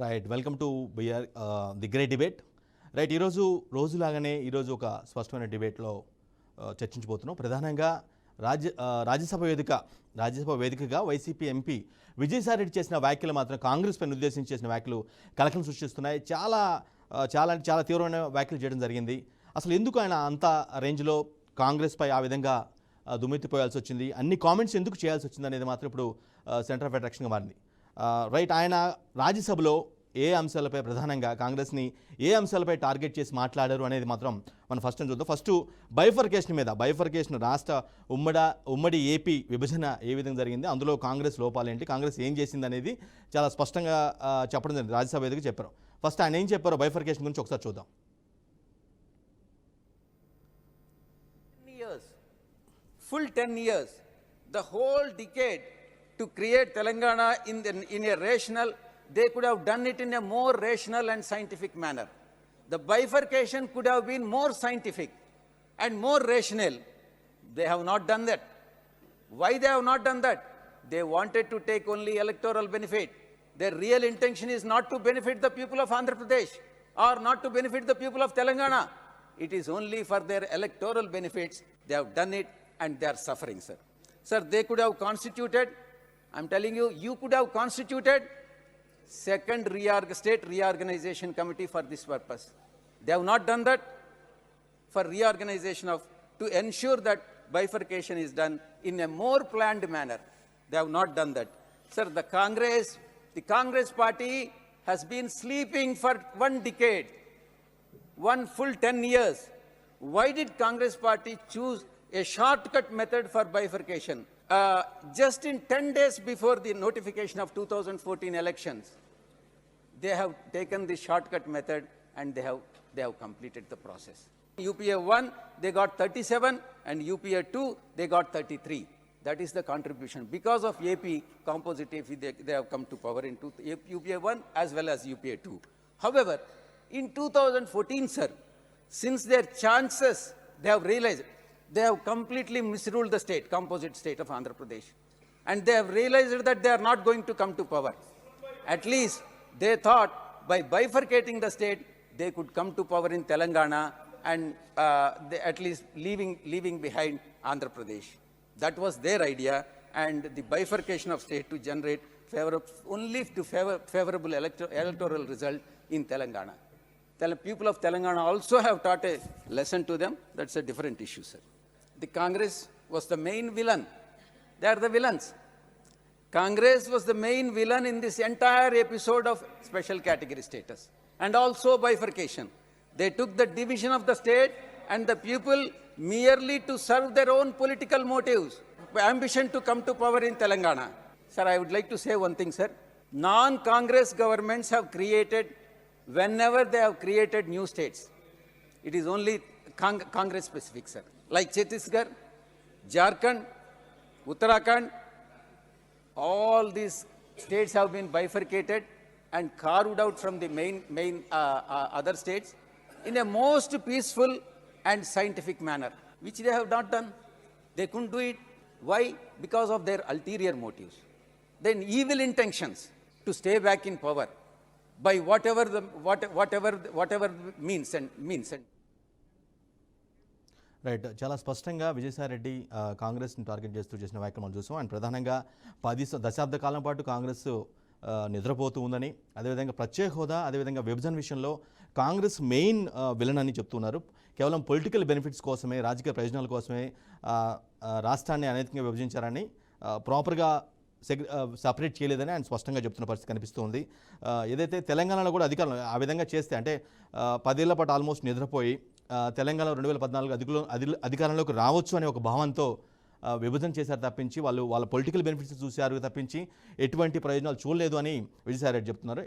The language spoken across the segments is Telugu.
Right welcome to BR the great debate. Right ఈరోజు రోజులాగానే ఈరోజు ఒక స్పష్టమైన డిబేట్లో చర్చించబోతున్నాం. ప్రధానంగా రాజ్యసభ వేదికగా వైసీపీ ఎంపీ విజయసాయిరెడ్డి చేసిన వ్యాఖ్యలు మాత్రం కాంగ్రెస్ పైన ఉద్దేశించి చేసిన వ్యాఖ్యలు కలకలం సృష్టిస్తున్నాయి. చాలా తీవ్రమైన వ్యాఖ్యలు చేయడం జరిగింది. అసలు ఎందుకు ఆయన అంత రేంజ్లో కాంగ్రెస్ పై ఆ విధంగా దుమ్మెత్తిపోయాల్సి వచ్చింది, అన్ని కామెంట్స్ ఎందుకు చేయాల్సి వచ్చింది అనేది మాత్రం ఇప్పుడు సెంటర్ ఆఫ్ అట్రాక్షన్గా మారింది. రైట్, ఆయన రాజ్యసభలో ఏ అంశాలపై ప్రధానంగా కాంగ్రెస్ని ఏ అంశాలపై టార్గెట్ చేసి మాట్లాడారు అనేది మాత్రం మనం ఫస్ట్ చూద్దాం. ఫస్ట్ బైఫర్కేషన్ రాష్ట్ర ఉమ్మడి ఏపీ విభజన ఏ విధంగా జరిగింది, అందులో కాంగ్రెస్ లోపాలేంటి, కాంగ్రెస్ ఏం చేసింది అనేది చాలా స్పష్టంగా చెప్పడం జరిగింది. రాజ్యసభ వేదికగా చెప్పారు. ఫస్ట్ ఆయన ఏం చెప్పారో బైఫర్కేషన్ గురించి ఒకసారి చూద్దాం. Full 10 years, the whole decade to create Telangana in a rational, they could have done it in a more rational and scientific manner. The bifurcation could have been more scientific and more rational. They have not done that. Why they have not done that? They wanted to take only electoral benefit. Their real intention is not to benefit the people of Andhra Pradesh or not to benefit the people of Telangana. It is only for their electoral benefits. They have done it and they are suffering, sir. Sir, they could have constituted, I'm telling you, you could have constituted second state reorganization committee for this purpose. They have not done that for reorganization to ensure that bifurcation is done in a more planned manner. They have not done that. Sir, the Congress party has been sleeping for one decade, one full 10 years. Why did Congress party choose a shortcut method for bifurcation? Just in 10 days before the notification of 2014 elections, they have taken the shortcut method and they have completed the process. UPA 1, they got 37, and UPA 2, they got 33. That is the contribution. Because of AP composite AP, they have come to power in UPA 1 as well as UPA 2. However, in 2014, sir, since their chances, they have realized, they have completely misruled the state, composite state of Andhra Pradesh. And they have realized that they are not going to come to power. At least they thought by bifurcating the state, they could come to power in Telangana and at least leaving behind Andhra Pradesh. That was their idea, and the bifurcation of state to generate favorable electoral result in Telangana. The people of Telangana also have taught a lesson to them. That's a different issue, sir. The Congress was the main villain. They are the villains. Congress was the main villain in this entire episode of special category status and also bifurcation. They took the division of the state and the people merely to serve their own political motives, ambition to come to power in Telangana. Sir, I would like to say one thing, sir. Non-Congress governments have created, whenever they have created new states, it is only Congress specific, sir. Like Chhattisgarh, Jharkhand, Uttarakhand, all these states have been bifurcated and carved out from the main other states in a most peaceful and scientific manner, which they have not done. They couldn't do it. Why? Because of their ulterior motives. Then evil intentions to stay back in power by whatever means. Right, చాలా స్పష్టంగా విజయసాయిరెడ్డి కాంగ్రెస్ని టార్గెట్ చేస్తూ చేసిన వ్యాఖ్యలు మనం చూసాం. అండ్ ప్రధానంగా 10 దశాబ్ద కాలం పాటు కాంగ్రెస్ నిద్రపోతూ ఉందని, అదేవిధంగా ప్రత్యేక హోదా, అదేవిధంగా విభజన విషయంలో కాంగ్రెస్ మెయిన్ విలన్ అని చెప్తున్నారు. కేవలం పొలిటికల్ బెనిఫిట్స్ కోసమే, రాజకీయ ప్రయోజనాల కోసమే రాష్ట్రాన్ని అనైతికంగా విభజించారని, ప్రాపర్గా సపరేట్ చేయలేదని ఆయన స్పష్టంగా చెప్తున్న పరిస్థితి కనిపిస్తుంది. ఏదైతే తెలంగాణలో కూడా అధికారంలో ఆ విధంగా చేస్తే, అంటే 10 ఏళ్ల పాటు ఆల్మోస్ట్ నిద్రపోయి తెలంగాణలో 2014 అధికారంలోకి రావచ్చు అనే ఒక భావంతో విభజన చేశారు తప్పించి, వాళ్ళ పొలిటికల్ బెనిఫిట్స్ చూశారు తప్పించి ఎటువంటి ప్రయోజనాలు చూడలేదు అని విజయసాయిరెడ్డి చెప్తున్నారు.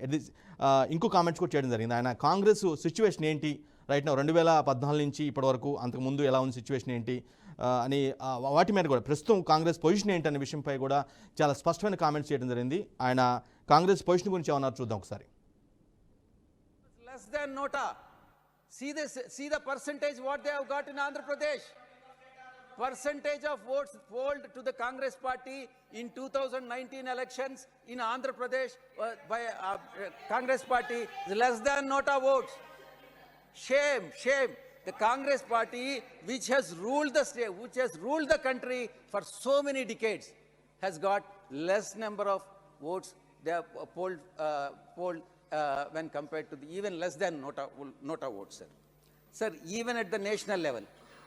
ఇంకో కామెంట్స్ కూడా చేయడం జరిగింది. ఆయన కాంగ్రెస్ సిచ్యువేషన్ ఏంటి రైట్ నౌ, 2014 నుంచి ఇప్పటివరకు, అంతకుముందు ఎలా ఉంది సిచ్యువేషన్ ఏంటి అని, వాటి మీద కూడా ప్రస్తుతం కాంగ్రెస్ పొజిషన్ ఏంటి అనే విషయంపై కూడా చాలా స్పష్టమైన కామెంట్స్ చేయడం జరిగింది. ఆయన కాంగ్రెస్ పొజిషన్ గురించి ఏమన్నారు చూద్దాం ఒకసారి. Less than nota. See the percentage what they have got in Andhra Pradesh. percentage of votes polled to the Congress party in 2019 elections in Andhra Pradesh by Congress party is less than Nota votes. Shame, shame. The Congress party, which has ruled the state, which has ruled the country for so many decades, has got less number of votes they have polled when compared to the even less than Nota votes, sir. Sir, even at the national level.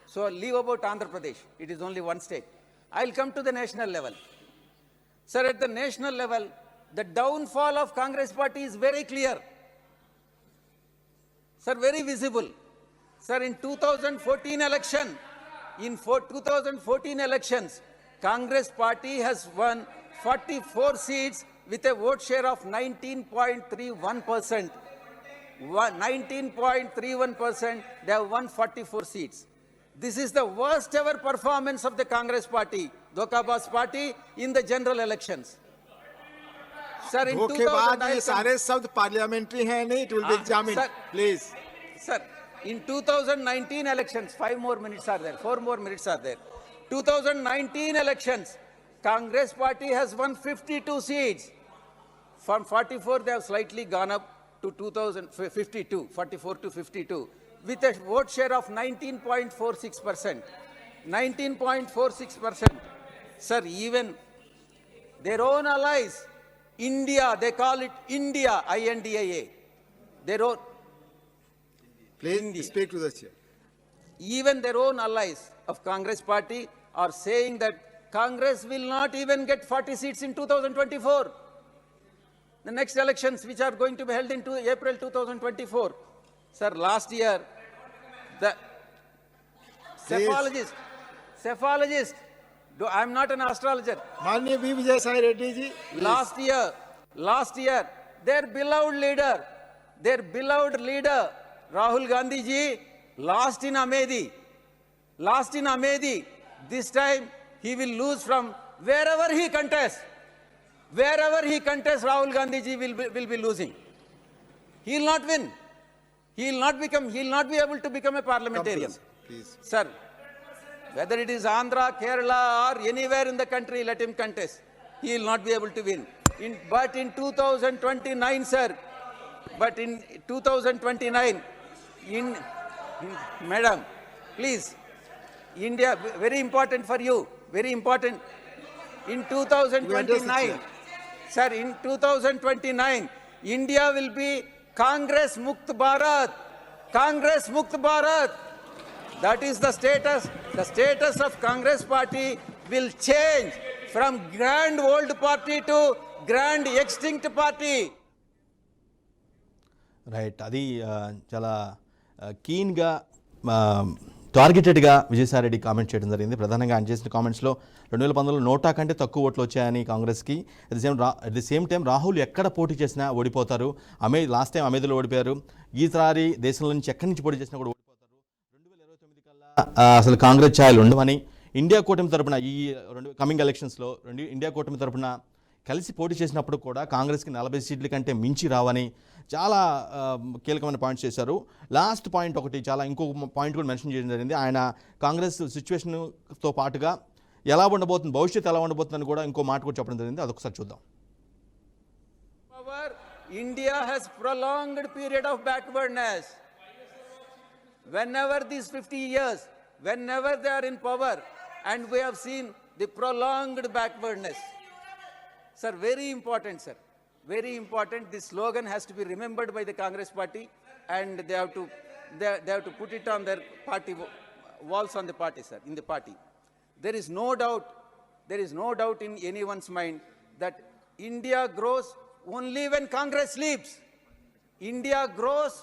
So leave about Andhra Pradesh. It is only one state. I'll come to the national level. Sir, at the national level, the downfall of Congress party is very clear. Sir, very visible. Sir, in 2014 election, 2014 elections, Congress party has won 44 seats with a vote share of 19.31%. 19.31%, they have won 44 seats. This is the worst ever performance of the Congress party, Dhokabaz party, in the general elections. Sir, in धोखेबाज ये 2000, सारे शब्द पार्लियामेंट्री हैं नहीं, it will be examined, sir. please. Sir, in 2019 elections, 5 more minutes are there, 4 more minutes are there. 2019 elections, Congress party has won 52 seats. From 44, they have slightly gone up to 2052, 44 to 52, with a vote share of 19.46%. 19.46%. Sir, even their own allies, India, they call it India, INDIA. Their own, Please India. speak to the chair. even their own allies of Congress party are saying that Congress will not even get 40 seats in 2024. The next elections, which are going to be held in April 2024. Sir, last year, the cephalogist, I'm not an astrologer. माननीय V Vijay Sai Reddy ji, Last year, their beloved leader, Rahul Gandhi ji, lost in Amedi. This time, he will lose from wherever he contests. Rahul Gandhi ji will be losing. He will not win. He will not be able to become a parliamentarian. please. Sir, whether it is Andhra, Kerala or anywhere in the country, let him contest. He will not be able to win. But in 2029, sir, Madam, please, India, very important for you, very important. In 2029, sir, in 2029, India will be Congress Mukt Bharat. That is the status. The status of Congress party will change from grand old party to grand extinct party. Right అది చాలా కీన్గా టార్గెటెడ్గా విజయసాయిరెడ్డి కామెంట్ చేయడం జరిగింది. ప్రధానంగా ఆయన చేసిన కామెంట్స్లో 2019లో నోటా కంటే తక్కువ ఓట్లు వచ్చాయని కాంగ్రెస్కి, at the same time Rahul ఎక్కడ పోటీ చేసినా ఓడిపోతారు. లాస్ట్ టైం అమేధిలో ఓడిపోయారు. ఈసారి దేశంలో నుంచి ఎక్కడి నుంచి పోటీ చేసినా కూడా ఓడిపోతారు. 2029 కల్లా అసలు కాంగ్రెస్ ఛాయలు ఉండవని, ఇండియా కూటమి తరపున ఈ కమింగ్ ఎలక్షన్స్లో ఇండియా కూటమి తరపున కలిసి పోటీ చేసినప్పుడు కూడా కాంగ్రెస్కి 40 సీట్ల కంటే మించి రావని చాలా కీలకమైన పాయింట్స్ చేశారు. లాస్ట్ పాయింట్ ఒకటి, ఇంకొక పాయింట్ కూడా మెన్షన్ చేయడం జరిగింది. ఆయన కాంగ్రెస్ సిచ్యువేషన్తో పాటుగా ఎలా ఉండబోతుంది, భవిష్యత్తు ఎలా ఉండబోతుందని కూడా ఇంకో మాట కూడా చెప్పడం జరిగింది. అదొకసారి చూద్దాం. India has prolonged period of backwardness. Whenever these 50 years, whenever they are in power, and we have seen the prolonged backwardness. Sir, very important, sir. Very important. This slogan has to be remembered by the Congress party, and they have to put it on their party walls on the party, sir, in the party. There is no doubt in anyone's mind that India grows only when Congress sleeps. India grows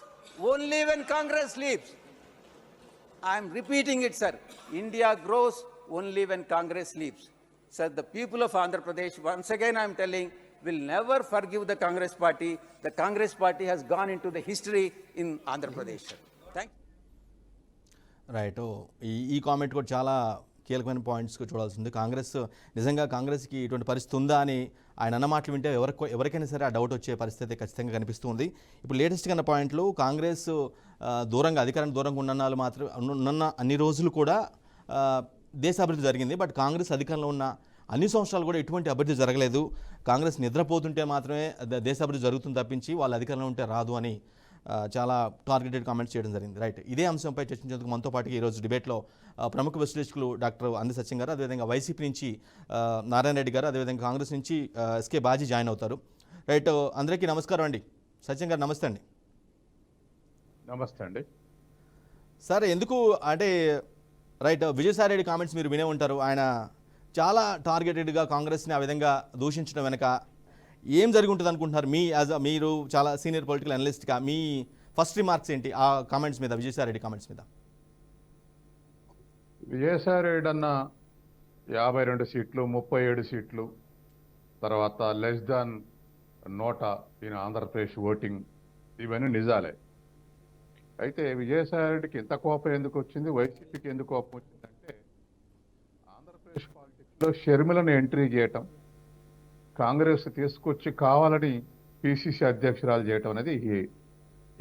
only when Congress sleeps. I am repeating it, sir. India grows only when Congress sleeps. Sir, the people of Andhra Pradesh, once again I am telling, will never forgive the Congress party. The Congress party has gone into the history in Andhra Pradesh, sir. Thank you. Right, ఈ కామెంట్ కూడా చాలా కీలకమైన పాయింట్స్ చూడాల్సింది. నిజంగా కాంగ్రెస్కి ఇటువంటి పరిస్థితి ఉందా అని ఆయన అన్న మాటలు వింటే ఎవరికైనా సరే ఆ డౌట్ వచ్చే పరిస్థితి ఖచ్చితంగా కనిపిస్తుంది. ఇప్పుడు లేటెస్ట్గా అన్న పాయింట్లు, కాంగ్రెస్ అధికారానికి దూరంగా ఉన్న అన్ని రోజులు కూడా దేశ అభివృద్ధి జరిగింది. బట్ కాంగ్రెస్ అధికారంలో ఉన్న అన్ని సంవత్సరాలు కూడా ఎటువంటి అభివృద్ధి జరగలేదు. కాంగ్రెస్ నిద్రపోతుంటే మాత్రమే దేశ అభివృద్ధి జరుగుతుంది తప్పించి వాళ్ళ అధికారంలో ఉంటే రాదు అని చాలా టార్గెటెడ్ కామెంట్స్ చేయడం జరిగింది. రైట్, ఇదే అంశంపై చర్చించేందుకు మనతో పాటుగా ఈరోజు డిబేట్లో ప్రముఖ విశ్లేషకులు డాక్టర్ అంది సత్యం గారు, అదేవిధంగా వైసీపీ నుంచి నారాయణ రెడ్డి గారు, అదేవిధంగా కాంగ్రెస్ నుంచి ఎస్కే బాజీ జాయిన్ అవుతారు. రైట్, అందరికీ నమస్కారం అండి. సత్యం గారు నమస్తే అండి. నమస్తే అండి. సార్, ఎందుకు అంటే రైట్, విజయసాయి రెడ్డి కామెంట్స్ మీరు వినే ఉంటారు. ఆయన చాలా టార్గెటెడ్గా కాంగ్రెస్ని ఆ విధంగా దూషించడం వెనక ఏం జరిగి ఉంటుంది అనుకుంటున్నారు? మీరు చాలా సీనియర్ పొలిటికల్ అనలిస్ట్గా మీ ఫస్ట్ రిమార్క్స్ ఏంటి ఆ కామెంట్స్ మీద, విజయసాయి రెడ్డి కామెంట్స్ మీద? విజయసాయి రెడ్డి అన్న 52 సీట్లు, 37 సీట్లు, తర్వాత less than 100 in Andhra Pradesh voting, ఇవన్నీ నిజాలే. అయితే విజయసాయి రెడ్డికి ఎంత కోపం ఎందుకు వచ్చింది, వైసీపీకి ఎందుకు కోపం వచ్చిందంటే, ఆంధ్రప్రదేశ్ పాలిటిక్స్లో షర్మిలను ఎంట్రీ చేయటం, కాంగ్రెస్ తీసుకొచ్చి కావాలని పిసిసి అధ్యక్షురాలు చేయటం అనేది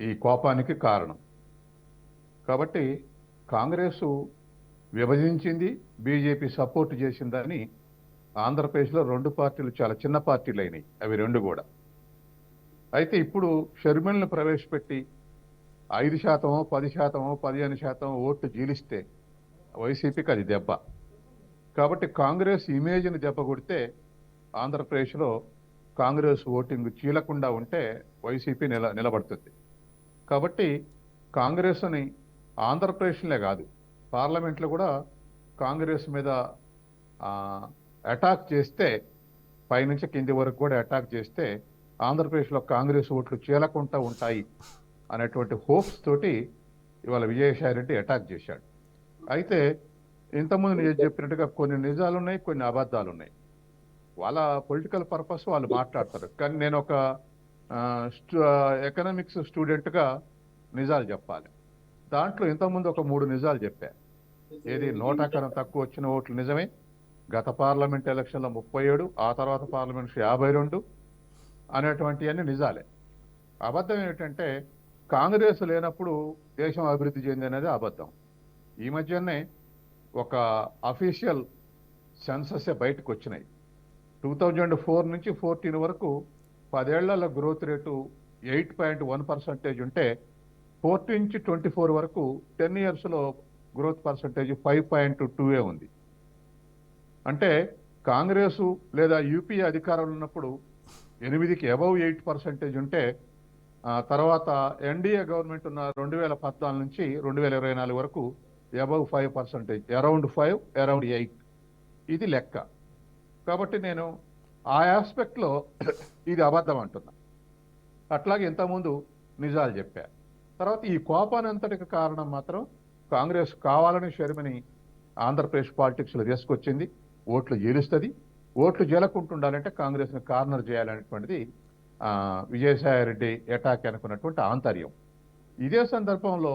ఈ కోపానికి కారణం. కాబట్టి కాంగ్రెస్ విభజించింది, బీజేపీ సపోర్ట్ చేసిందని ఆంధ్రప్రదేశ్లో 2 పార్టీలు చాలా చిన్న పార్టీలు అయినాయి, అవి 2 కూడా. అయితే ఇప్పుడు షర్మిలను ప్రవేశపెట్టి 5%, 10%, 15% ఓట్లు జీలిస్తే వైసీపీకి అది దెబ్బ. కాబట్టి కాంగ్రెస్ ఇమేజ్ని దెబ్బ కొడితే ఆంధ్రప్రదేశ్లో కాంగ్రెస్ ఓటింగ్ చీలకుండా ఉంటే వైసీపీ నిలబడుతుంది. కాబట్టి కాంగ్రెస్ని ఆంధ్రప్రదేశ్లే కాదు, పార్లమెంట్లో కూడా కాంగ్రెస్ మీద అటాక్ చేస్తే, పైనుంచి కింది వరకు కూడా అటాక్ చేస్తే ఆంధ్రప్రదేశ్లో కాంగ్రెస్ ఓట్లు చీలకుండా ఉంటాయి అనేటువంటి హోప్స్ తోటి ఇవాళ విజయసాయి రెడ్డి అటాక్ చేశాడు. అయితే ఇంతకుముందు నేను చెప్పినట్టుగా కొన్ని నిజాలు ఉన్నాయి, కొన్ని అబద్ధాలు ఉన్నాయి. వాళ్ళ పొలిటికల్ పర్పస్ వాళ్ళు మాట్లాడతారు. కానీ నేను ఒక ఎకనామిక్స్ స్టూడెంట్గా నిజాలు చెప్పాలి. దాంట్లో ఇంతకుముందు ఒక 3 నిజాలు చెప్పా. ఏది 100 కన్నా తక్కువ వచ్చిన ఓట్లు నిజమే, గత పార్లమెంట్ ఎలక్షన్లో 37, ఆ తర్వాత పార్లమెంట్ 52 అనేటువంటివన్నీ నిజాలే. అబద్ధం ఏమిటంటే కాంగ్రెస్ లేనప్పుడు దేశం అభివృద్ధి చెంది అనేది అబద్ధం. ఈ మధ్యనే ఒక అఫీషియల్ సెన్సస్ బయటకు వచ్చినాయి. 2004 నుంచి 14 వరకు 10 ఏళ్ల గ్రోత్ రేటు 8.1% ఉంటే 14 నుంచి 24 వరకు 10 ఇయర్స్లో గ్రోత్ పర్సంటేజ్ 5.2 ఉంది. అంటే కాంగ్రెసు లేదా యూపీ అధికారంలో ఉన్నప్పుడు 8కి అబవ్ 8% ఉంటే, తర్వాత ఎన్డీఏ గవర్నమెంట్ ఉన్న 2014 నుంచి 2024 వరకు అబవ్ 5%, అరౌండ్ 5, అరౌండ్ 8, ఇది లెక్క. కాబట్టి నేను ఆ ఆస్పెక్ట్లో ఇది అబద్ధం అంటున్నా. అట్లాగే ఇంతకుముందు నిజాలు చెప్పా. తర్వాత ఈ కోపానంతటికి కారణం మాత్రం కాంగ్రెస్ కావాలని షర్మిని ఆంధ్రప్రదేశ్ పాలిటిక్స్లో తీసుకొచ్చింది. ఓట్లు గెలుస్తుంది, ఓట్లు గెలకుంటుండాలంటే కాంగ్రెస్ని కార్నర్ చేయాలనేటువంటిది విజయసాయి రెడ్డి అటాక్ అనుకున్నటువంటి ఆంతర్యం. ఇదే సందర్భంలో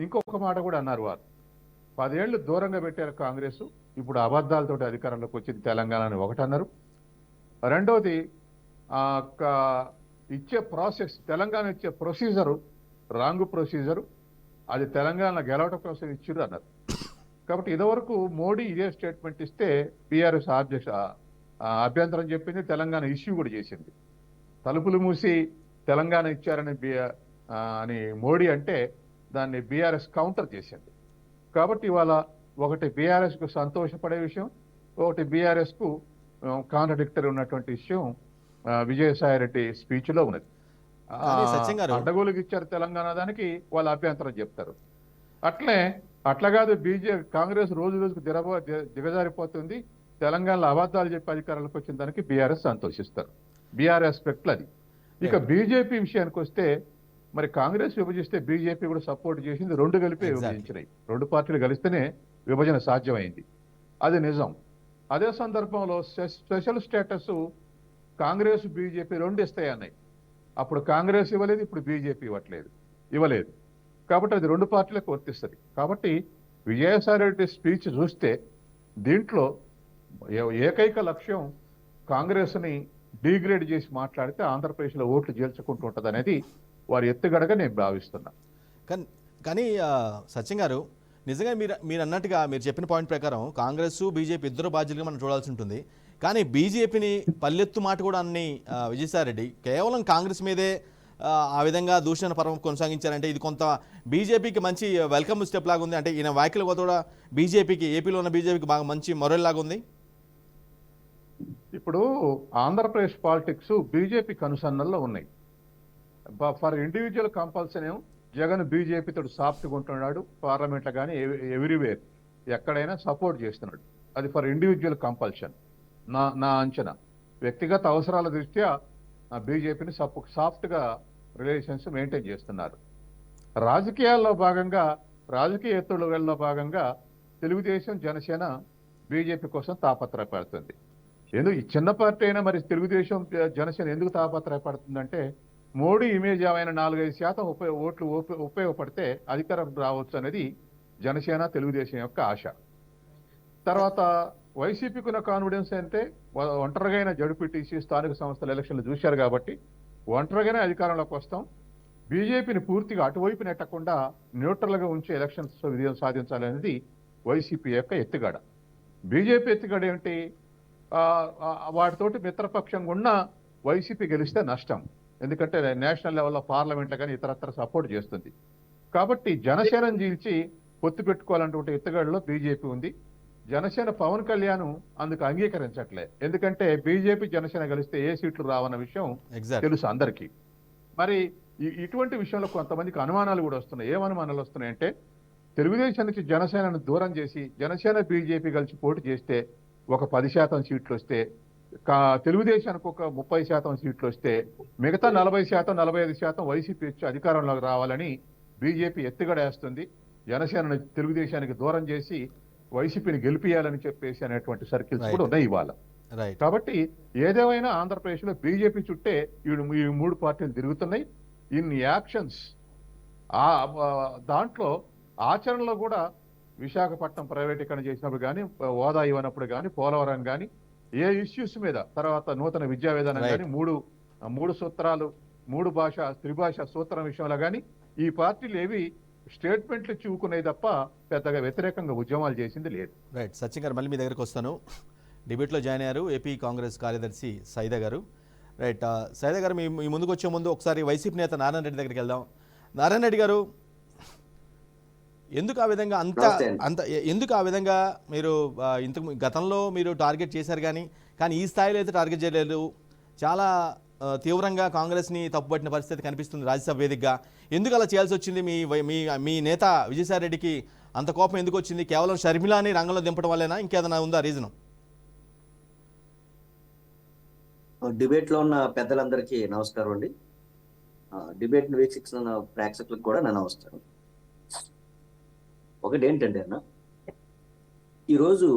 ఇంకొక మాట కూడా అన్నారు. వారు 10 ఏళ్ళు దూరంగా పెట్టారు కాంగ్రెస్, ఇప్పుడు అబద్ధాలతోటి అధికారంలోకి వచ్చింది తెలంగాణ అని ఒకటి అన్నారు. రెండవది ఇచ్చే ప్రాసెస్, తెలంగాణ ఇచ్చే ప్రొసీజరు రాంగ్ ప్రొసీజరు, అది తెలంగాణ గెలవటం కోసం ఇచ్చిర్రు అన్నారు. కాబట్టి ఇదివరకు మోడీ ఇదే స్టేట్మెంట్ ఇస్తే బీఆర్ఎస్ అభ్యంతరం చెప్పింది, తెలంగాణ ఇష్యూ కూడా చేసింది. తలుపులు మూసి తెలంగాణ ఇచ్చారని అని మోడీ అంటే దాన్ని బీఆర్ఎస్ కౌంటర్ చేసింది. కాబట్టి ఇవాళ ఒకటి బీఆర్ఎస్కు సంతోషపడే విషయం, ఒకటి బీఆర్ఎస్కు కాంట్రడిక్టరీ ఉన్నటువంటి విషయం విజయసాయి రెడ్డి స్పీచ్లో ఉన్నది. అడ్డగోలుకి ఇచ్చారు తెలంగాణ, దానికి వాళ్ళ అభ్యంతరం చెప్తారు. అట్లా కాదు, కాంగ్రెస్ రోజు రోజుకు దిగజారిపోతుంది, తెలంగాణలో అబద్ధాలు చెప్పి అధికారంలోకి వచ్చిన దానికి బీఆర్ఎస్ సంతోషిస్తారు. బీఆర్ఎస్ ఆస్పెక్ట్లు అది. ఇక బీజేపీ విషయానికి వస్తే, మరి కాంగ్రెస్ విభజిస్తే బీజేపీ కూడా సపోర్ట్ చేసింది, 2 కలిపి విభజించినాయి. 2 పార్టీలు కలిస్తేనే విభజన సాధ్యమైంది, అది నిజం. అదే సందర్భంలో స్పెషల్ స్టేటస్ కాంగ్రెస్ బీజేపీ 2 ఇస్తాయన్నాయి. అప్పుడు కాంగ్రెస్ ఇవ్వలేదు, ఇప్పుడు బీజేపీ ఇవ్వలేదు. కాబట్టి అది 2 పార్టీలకు వర్తిస్తుంది. కాబట్టి విజయసాయి రెడ్డి స్పీచ్ చూస్తే దీంట్లో ఏకైక లక్ష్యం కాంగ్రెస్ని డీగ్రేడ్ చేసి మాట్లాడితే ఆంధ్రప్రదేశ్లో ఓట్లు చేల్చుకుంటూ ఉంటుంది అనేది వారి ఎత్తుగడగా నేను భావిస్తున్నా. కానీ సత్యం గారు, నిజంగా మీరు అన్నట్టుగా మీరు చెప్పిన పాయింట్ ప్రకారం కాంగ్రెస్ బీజేపీ ఇద్దరు బాధ్యులుగా మనం చూడాల్సి ఉంటుంది. కానీ బీజేపీని పల్లెత్తు మాట కూడా అన్ని విజయసాయిరెడ్డి కేవలం కాంగ్రెస్ మీదే ఆ విధంగా దూషణ పర్వం కొనసాగించారంటే ఇది కొంత బీజేపీకి మంచి వెల్కమ్ స్టెప్ లాగా ఉంది. అంటే ఈయన వ్యాఖ్యలు కూడా బీజేపీకి, ఏపీలో ఉన్న బీజేపీకి బాగా మంచి మొరల్ లాగా ఉంది. ఇప్పుడు ఆంధ్రప్రదేశ్ పాలిటిక్స్ బీజేపీ కనుసన్నల్లో ఉన్నాయి. ఫర్ ఇండివిజువల్ కంపల్సరీ జగన్ బీజేపీతో సాఫ్ట్గా ఉంటున్నాడు, పార్లమెంట్లో కానీ ఎవ్రీవేర్ ఎక్కడైనా సపోర్ట్ చేస్తున్నాడు. అది ఫర్ ఇండివిజువల్ కంపల్షన్. నా అంచనా వ్యక్తిగత అవసరాల దృష్ట్యా బీజేపీని సాఫ్ట్గా రిలేషన్స్ మెయింటైన్ చేస్తున్నారు. రాజకీయాల్లో భాగంగా, రాజకీయ ఎత్తులలో భాగంగా తెలుగుదేశం, జనసేన బీజేపీ కోసం తాపత్రయపడుతుంది. ఎందుకు ఈ చిన్న పార్టీ అయినా మరి తెలుగుదేశం, జనసేన ఎందుకు తాపత్రయపడుతుందంటే మోడీ ఇమేజ్ అయిన 4-5% ఓట్లు ఉపయోగపడితే అధికారం రావచ్చు అనేది జనసేన, తెలుగుదేశం యొక్క ఆశ. తర్వాత వైసీపీకి ఉన్న కాన్ఫిడెన్స్ అంటే ఒంటరిగా జడ్పీటీసీ, స్థానిక సంస్థల ఎలక్షన్లు చూశారు కాబట్టి ఒంటరిగానే అధికారంలోకి వస్తాం, బీజేపీని పూర్తిగా అటువైపు నెట్టకుండా న్యూట్రల్గా ఉంచి ఎలక్షన్స్ విజయం సాధించాలనేది వైసీపీ యొక్క ఎత్తుగడ. బీజేపీ ఎత్తుగడ ఏమిటి? వాటితోటి మిత్రపక్షంగా ఉన్న వైసీపీ గెలిస్తే నష్టం. ఎందుకంటే నేషనల్ లెవెల్లో పార్లమెంట్లో కానీ ఇతరత్ర సపోర్ట్ చేస్తుంది. కాబట్టి జనసేనను చీల్చి పొత్తు పెట్టుకోవాలన్నటువంటి ఎత్తుగడలో బీజేపీ ఉంది. జనసేన పవన్ కళ్యాణ్ అందుకు అంగీకరించట్లే. ఎందుకంటే బీజేపీ, జనసేన కలిస్తే ఏ సీట్లు రావన్న విషయం తెలుసు అందరికీ. మరి ఇటువంటి విషయంలో కొంతమందికి అనుమానాలు కూడా వస్తున్నాయి. ఏం అనుమానాలు వస్తున్నాయంటే తెలుగుదేశం నుంచి జనసేనను దూరం చేసి జనసేన, బీజేపీ కలిసి పోటీ చేస్తే ఒక 10% సీట్లు వస్తే, తెలుగుదేశానికి ఒక 30% సీట్లు వస్తే మిగతా 40%, 45% వైసీపీ వచ్చి అధికారంలోకి రావాలని బీజేపీ ఎత్తుగడేస్తుంది. జనసేనను తెలుగుదేశానికి దూరం చేసి వైసీపీని గెలిపియాలని చెప్పేసి అనేటువంటి సర్కిల్స్ కూడా ఉన్నాయి ఇవాళ. కాబట్టి ఏదేమైనా ఆంధ్రప్రదేశ్లో బీజేపీ చుట్టే ఈ 3 పార్టీలు తిరుగుతున్నాయి. ఇన్ యాక్షన్స్ దాంట్లో ఆచరణలో కూడా విశాఖపట్నం ప్రైవేటీకరణ చేసినప్పుడు కానీ, హోదా ఇవ్వనప్పుడు కానీ, పోలవరం కానీ, ఏ ఇష్యూస్ మీద, తర్వాత నూతన విద్యా విధానం కానీ, మూడు సూత్రాలు, 3 భాష త్రిభాష సూత్రం విషయంలో కానీ ఈ పార్టీలు ఏవి స్టేట్మెంట్లు చూకున్నాయి తప్ప పెద్దగా వ్యతిరేకంగా ఉద్యమాలు చేసింది లేదు. రైట్. సచిన్ గారు, మళ్ళీ మీ దగ్గరకు వస్తాను. డిబేట్లో జాయిన్ అయ్యారు ఏపీ కాంగ్రెస్ కార్యదర్శి సైదా గారు. రైట్. సైదా గారు, మీ ముందుకు వచ్చే ముందు ఒకసారి వైసీపీ నేత నారాయణ రెడ్డి దగ్గరికి వెళ్దాం. నారాయణ రెడ్డి గారు, ఎందుకు ఆ విధంగా ఎందుకు ఆ విధంగా మీరు గతంలో మీరు టార్గెట్ చేశారు కానీ ఈ స్థాయిలో అయితే టార్గెట్ చేయలేదు. చాలా తీవ్రంగా కాంగ్రెస్ని తప్పుపట్టిన పరిస్థితి కనిపిస్తుంది రాజ్యసభ వేదికగా. ఎందుకు అలా చేయాల్సి వచ్చింది? మీ నేత విజయసాయిరెడ్డికి అంత కోపం ఎందుకు వచ్చింది? కేవలం షర్మిలాని రంగంలో దింపడం వల్లేనా, ఇంకేదైనా ఉందా రీజన్? డిబేట్లో ఉన్న పెద్దలందరికీ నమస్కారం అండి. డిబేట్ని వీక్షిస్తున్న ప్రేక్షకులకు కూడా నా నమస్కారం. ఒకటి ఏంటంటే అన్న, ఈరోజు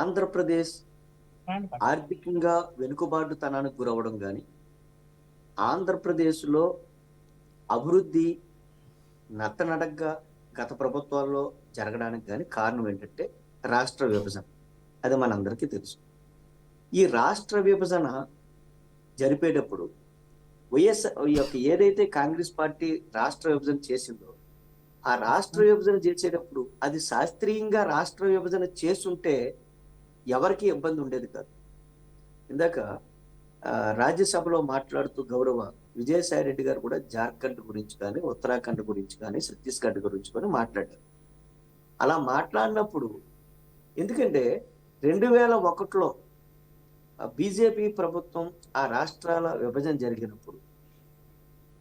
ఆంధ్రప్రదేశ్ ఆర్థికంగా వెనుకబాటుతనానికి గురవడం కానీ, ఆంధ్రప్రదేశ్లో అభివృద్ధి నత్తనడగ్గా గత ప్రభుత్వాల్లో జరగడానికి కానీ కారణం ఏంటంటే రాష్ట్ర విభజన. అది మనందరికీ తెలుసు. ఈ రాష్ట్ర విభజన జరిపేటప్పుడు ఏదైతే కాంగ్రెస్ పార్టీ రాష్ట్ర విభజన చేసిందో, ఆ రాష్ట్ర విభజన చేసేటప్పుడు అది శాస్త్రీయంగా రాష్ట్ర విభజన చేస్తుంటే ఎవరికి ఇబ్బంది ఉండేది కాదు. ఇందాక రాజ్యసభలో మాట్లాడుతూ గౌరవ విజయసాయిరెడ్డి గారు కూడా జార్ఖండ్ గురించి కానీ, ఉత్తరాఖండ్ గురించి కానీ, ఛత్తీస్గఢ్ గురించి కానీ మాట్లాడారు. అలా మాట్లాడినప్పుడు, ఎందుకంటే 2001లో బీజేపీ ప్రభుత్వం ఆ రాష్ట్రాల విభజన జరిగినప్పుడు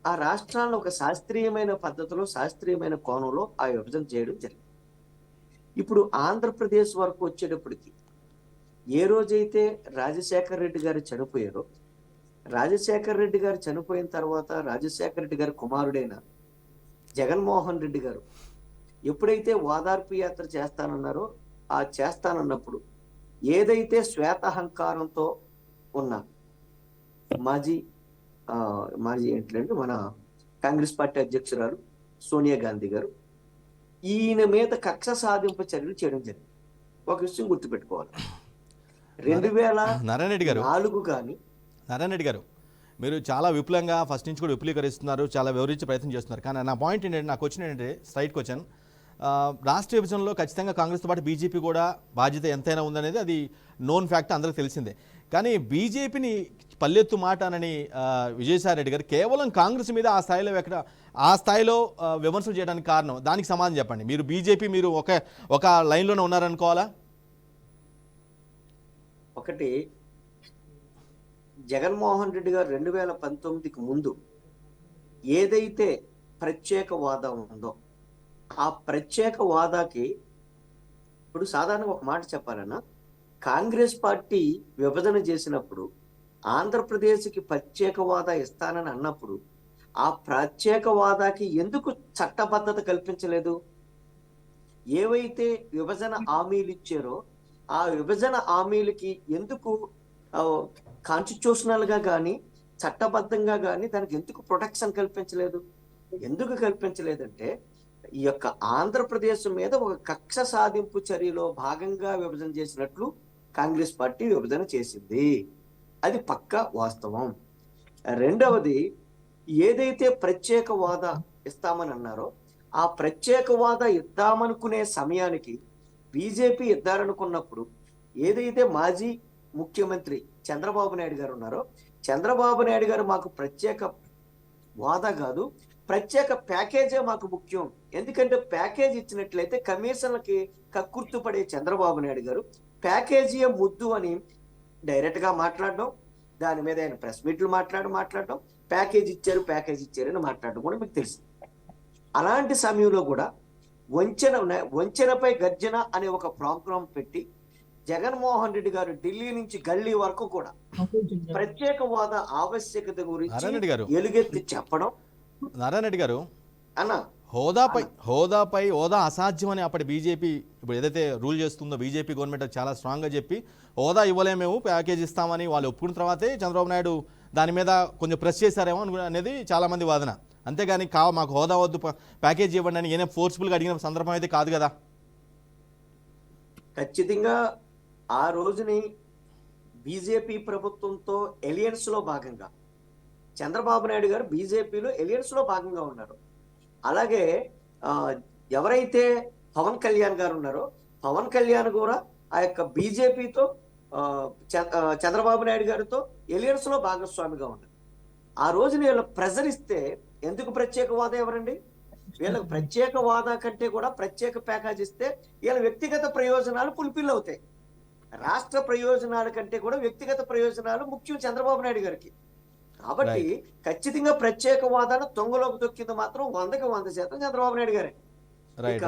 ఆ రాష్ట్రాలను ఒక శాస్త్రీయమైన పద్ధతిలో, శాస్త్రీయమైన కోణంలో ఆ విభజన చేయడం జరిగింది. ఇప్పుడు ఆంధ్రప్రదేశ్ వరకు వచ్చేటప్పటికి ఏ రోజైతే రాజశేఖర్ రెడ్డి గారు చనిపోయారో, రాజశేఖర్ రెడ్డి గారు చనిపోయిన తర్వాత రాజశేఖర్ రెడ్డి గారి కుమారుడైన జగన్మోహన్ రెడ్డి గారు ఎప్పుడైతే ఓదార్పు యాత్ర చేస్తానన్నారో, ఆ చేస్తానన్నప్పుడు ఏదైతే శ్వేతహంకారంతో ఉన్న మాజీ ఏంటంటే మన కాంగ్రెస్ పార్టీ అధ్యక్షురాలు సోనియా గాంధీ గారు ఈయన మీద కక్ష సాధింపు చర్యలు చేయడం జరిగింది. ఒక విషయం గుర్తుపెట్టుకోవాలి, 2004 కానీ. నారాయణ రెడ్డి గారు, మీరు చాలా విపులంగా ఫస్ట్ నుంచి కూడా విపులీకరిస్తున్నారు, చాలా వివరించే ప్రయత్నం చేస్తున్నారు. కానీ నా పాయింట్ ఏంటంటే, నాకు వచ్చిన ఏంటంటే స్ట్రైట్ క్వశ్చన్, రాష్ట్ర విభజనలో ఖచ్చితంగా కాంగ్రెస్తో పాటు బీజేపీ కూడా బాధ్యత ఎంతైనా ఉందనేది అది నోన్ ఫ్యాక్ట్, అందరికీ తెలిసిందే. కానీ బీజేపీని పల్లెత్తు మాట అనని విజయసాయి రెడ్డి గారు కేవలం కాంగ్రెస్ మీద ఆ స్థాయిలో విమర్శలు చేయడానికి కారణం, దానికి సమాధానం చెప్పండి. మీరు బీజేపీ మీరు ఒక లైన్లోనే ఉన్నారనుకోవాలా? ఒకటి, జగన్మోహన్ రెడ్డి గారు 2019కి ముందు ఏదైతే ప్రత్యేక వాదా ఉందో ఆ ప్రత్యేక వాదాకి, ఇప్పుడు సాధారణంగా ఒక మాట చెప్పాలన్నా, కాంగ్రెస్ పార్టీ విభజన చేసినప్పుడు ఆంధ్రప్రదేశ్కి ప్రత్యేక వాదా ఇస్తానని అన్నప్పుడు ఆ ప్రత్యేక వాదాకి ఎందుకు చట్టబద్ధత కల్పించలేదు? ఏవైతే విభజన హామీలు ఇచ్చారో ఆ విభజన హామీలకి ఎందుకు కాన్స్టిట్యూషనల్ గా కానీ చట్టబద్ధంగా కానీ దానికి ఎందుకు ప్రొటెక్షన్ కల్పించలేదు? ఎందుకు కల్పించలేదంటే ఈ యొక్క ఆంధ్రప్రదేశ్ మీద ఒక కక్ష సాధింపు చర్యలో భాగంగా విభజన చేసినట్లు కాంగ్రెస్ పార్టీ విభజన చేసింది. అది పక్కా వాస్తవం. రెండవది, ఏదైతే ప్రత్యేక వాదా ఇస్తామని అన్నారో ఆ ప్రత్యేక వాదా ఇద్దామనుకునే సమయానికి బీజేపీ ఇద్దారనుకున్నప్పుడు ఏదైతే మాజీ ముఖ్యమంత్రి చంద్రబాబు నాయుడు గారు ఉన్నారో, చంద్రబాబు నాయుడు గారు మాకు ప్రత్యేక వాదా కాదు, ప్రత్యేక ప్యాకేజే మాకు ముఖ్యం, ఎందుకంటే ప్యాకేజ్ ఇచ్చినట్లయితే కమిషన్లకి కక్కుర్తుపడే చంద్రబాబు నాయుడు గారు ప్యాకేజీ ముద్దు అని డైరెక్ట్ గా మాట్లాడడం, దాని మీద ఆయన ప్రెస్ మీట్లు మాట్లాడడం, ప్యాకేజ్ ఇచ్చారని మాట్లాడడం కూడా మీకు తెలుసు. అలాంటి సమయంలో కూడా వంచనపై గర్జన అనే ఒక ప్రోగ్రాం పెట్టి జగన్మోహన్ రెడ్డి గారు ఢిల్లీ నుంచి గల్లీ వరకు కూడా ప్రత్యేక హోదా ఆవశ్యకత గురించి ఎలుగెత్తి చెప్పడం. నారాయణ రెడ్డి గారు అన్న హోదా అసాధ్యం అని అప్పటి బీజేపీ ఇప్పుడు ఏదైతే రూల్ చేస్తుందో బీజేపీ గవర్నమెంట్ చాలా స్ట్రాంగ్గా చెప్పి హోదా ఇవ్వలేము, మేము ప్యాకేజ్ ఇస్తామని వాళ్ళు ఒప్పుకున్న తర్వాతే చంద్రబాబు నాయుడు దాని మీద కొంచెం ప్రెస్ చేశారేమో అనేది చాలామంది వాదన. అంతేగాని మాకు హోదా వద్దు ప్యాకేజ్ ఇవ్వండి అని ఏమైనా ఫోర్స్ఫుల్గా అడిగిన సందర్భం అయితే కాదు కదా. ఖచ్చితంగా ఆ రోజుని బీజేపీ ప్రభుత్వంతో ఎలియన్స్ లో భాగంగా చంద్రబాబు నాయుడు గారు బీజేపీలో ఎలియన్స్ లో భాగంగా ఉన్నారు. అలాగే ఎవరైతే పవన్ కళ్యాణ్ గారు ఉన్నారో పవన్ కళ్యాణ్ కూడా ఆ యొక్క బీజేపీతో చంద్రబాబు నాయుడు గారితో ఎలియన్స్ లో భాగస్వామిగా ఉన్నారు. ఆ రోజున వీళ్ళ ప్రెజర్ ఇస్తే ఎందుకు ప్రత్యేక వాదా ఎవరండి? వీళ్ళకి ప్రత్యేక వాదా కంటే కూడా ప్రత్యేక ప్యాకేజ్ ఇస్తే వీళ్ళ వ్యక్తిగత ప్రయోజనాలు ఫుల్ఫిల్ అవుతాయి. రాష్ట్ర ప్రయోజనాల కంటే కూడా వ్యక్తిగత ప్రయోజనాలు ముఖ్యం చంద్రబాబు నాయుడు గారికి. కాబట్టి ఖచ్చితంగా ప్రత్యేక వాదాను తొంగలోకి తొక్కింది మాత్రం 100% చంద్రబాబు నాయుడు గారే. ఇక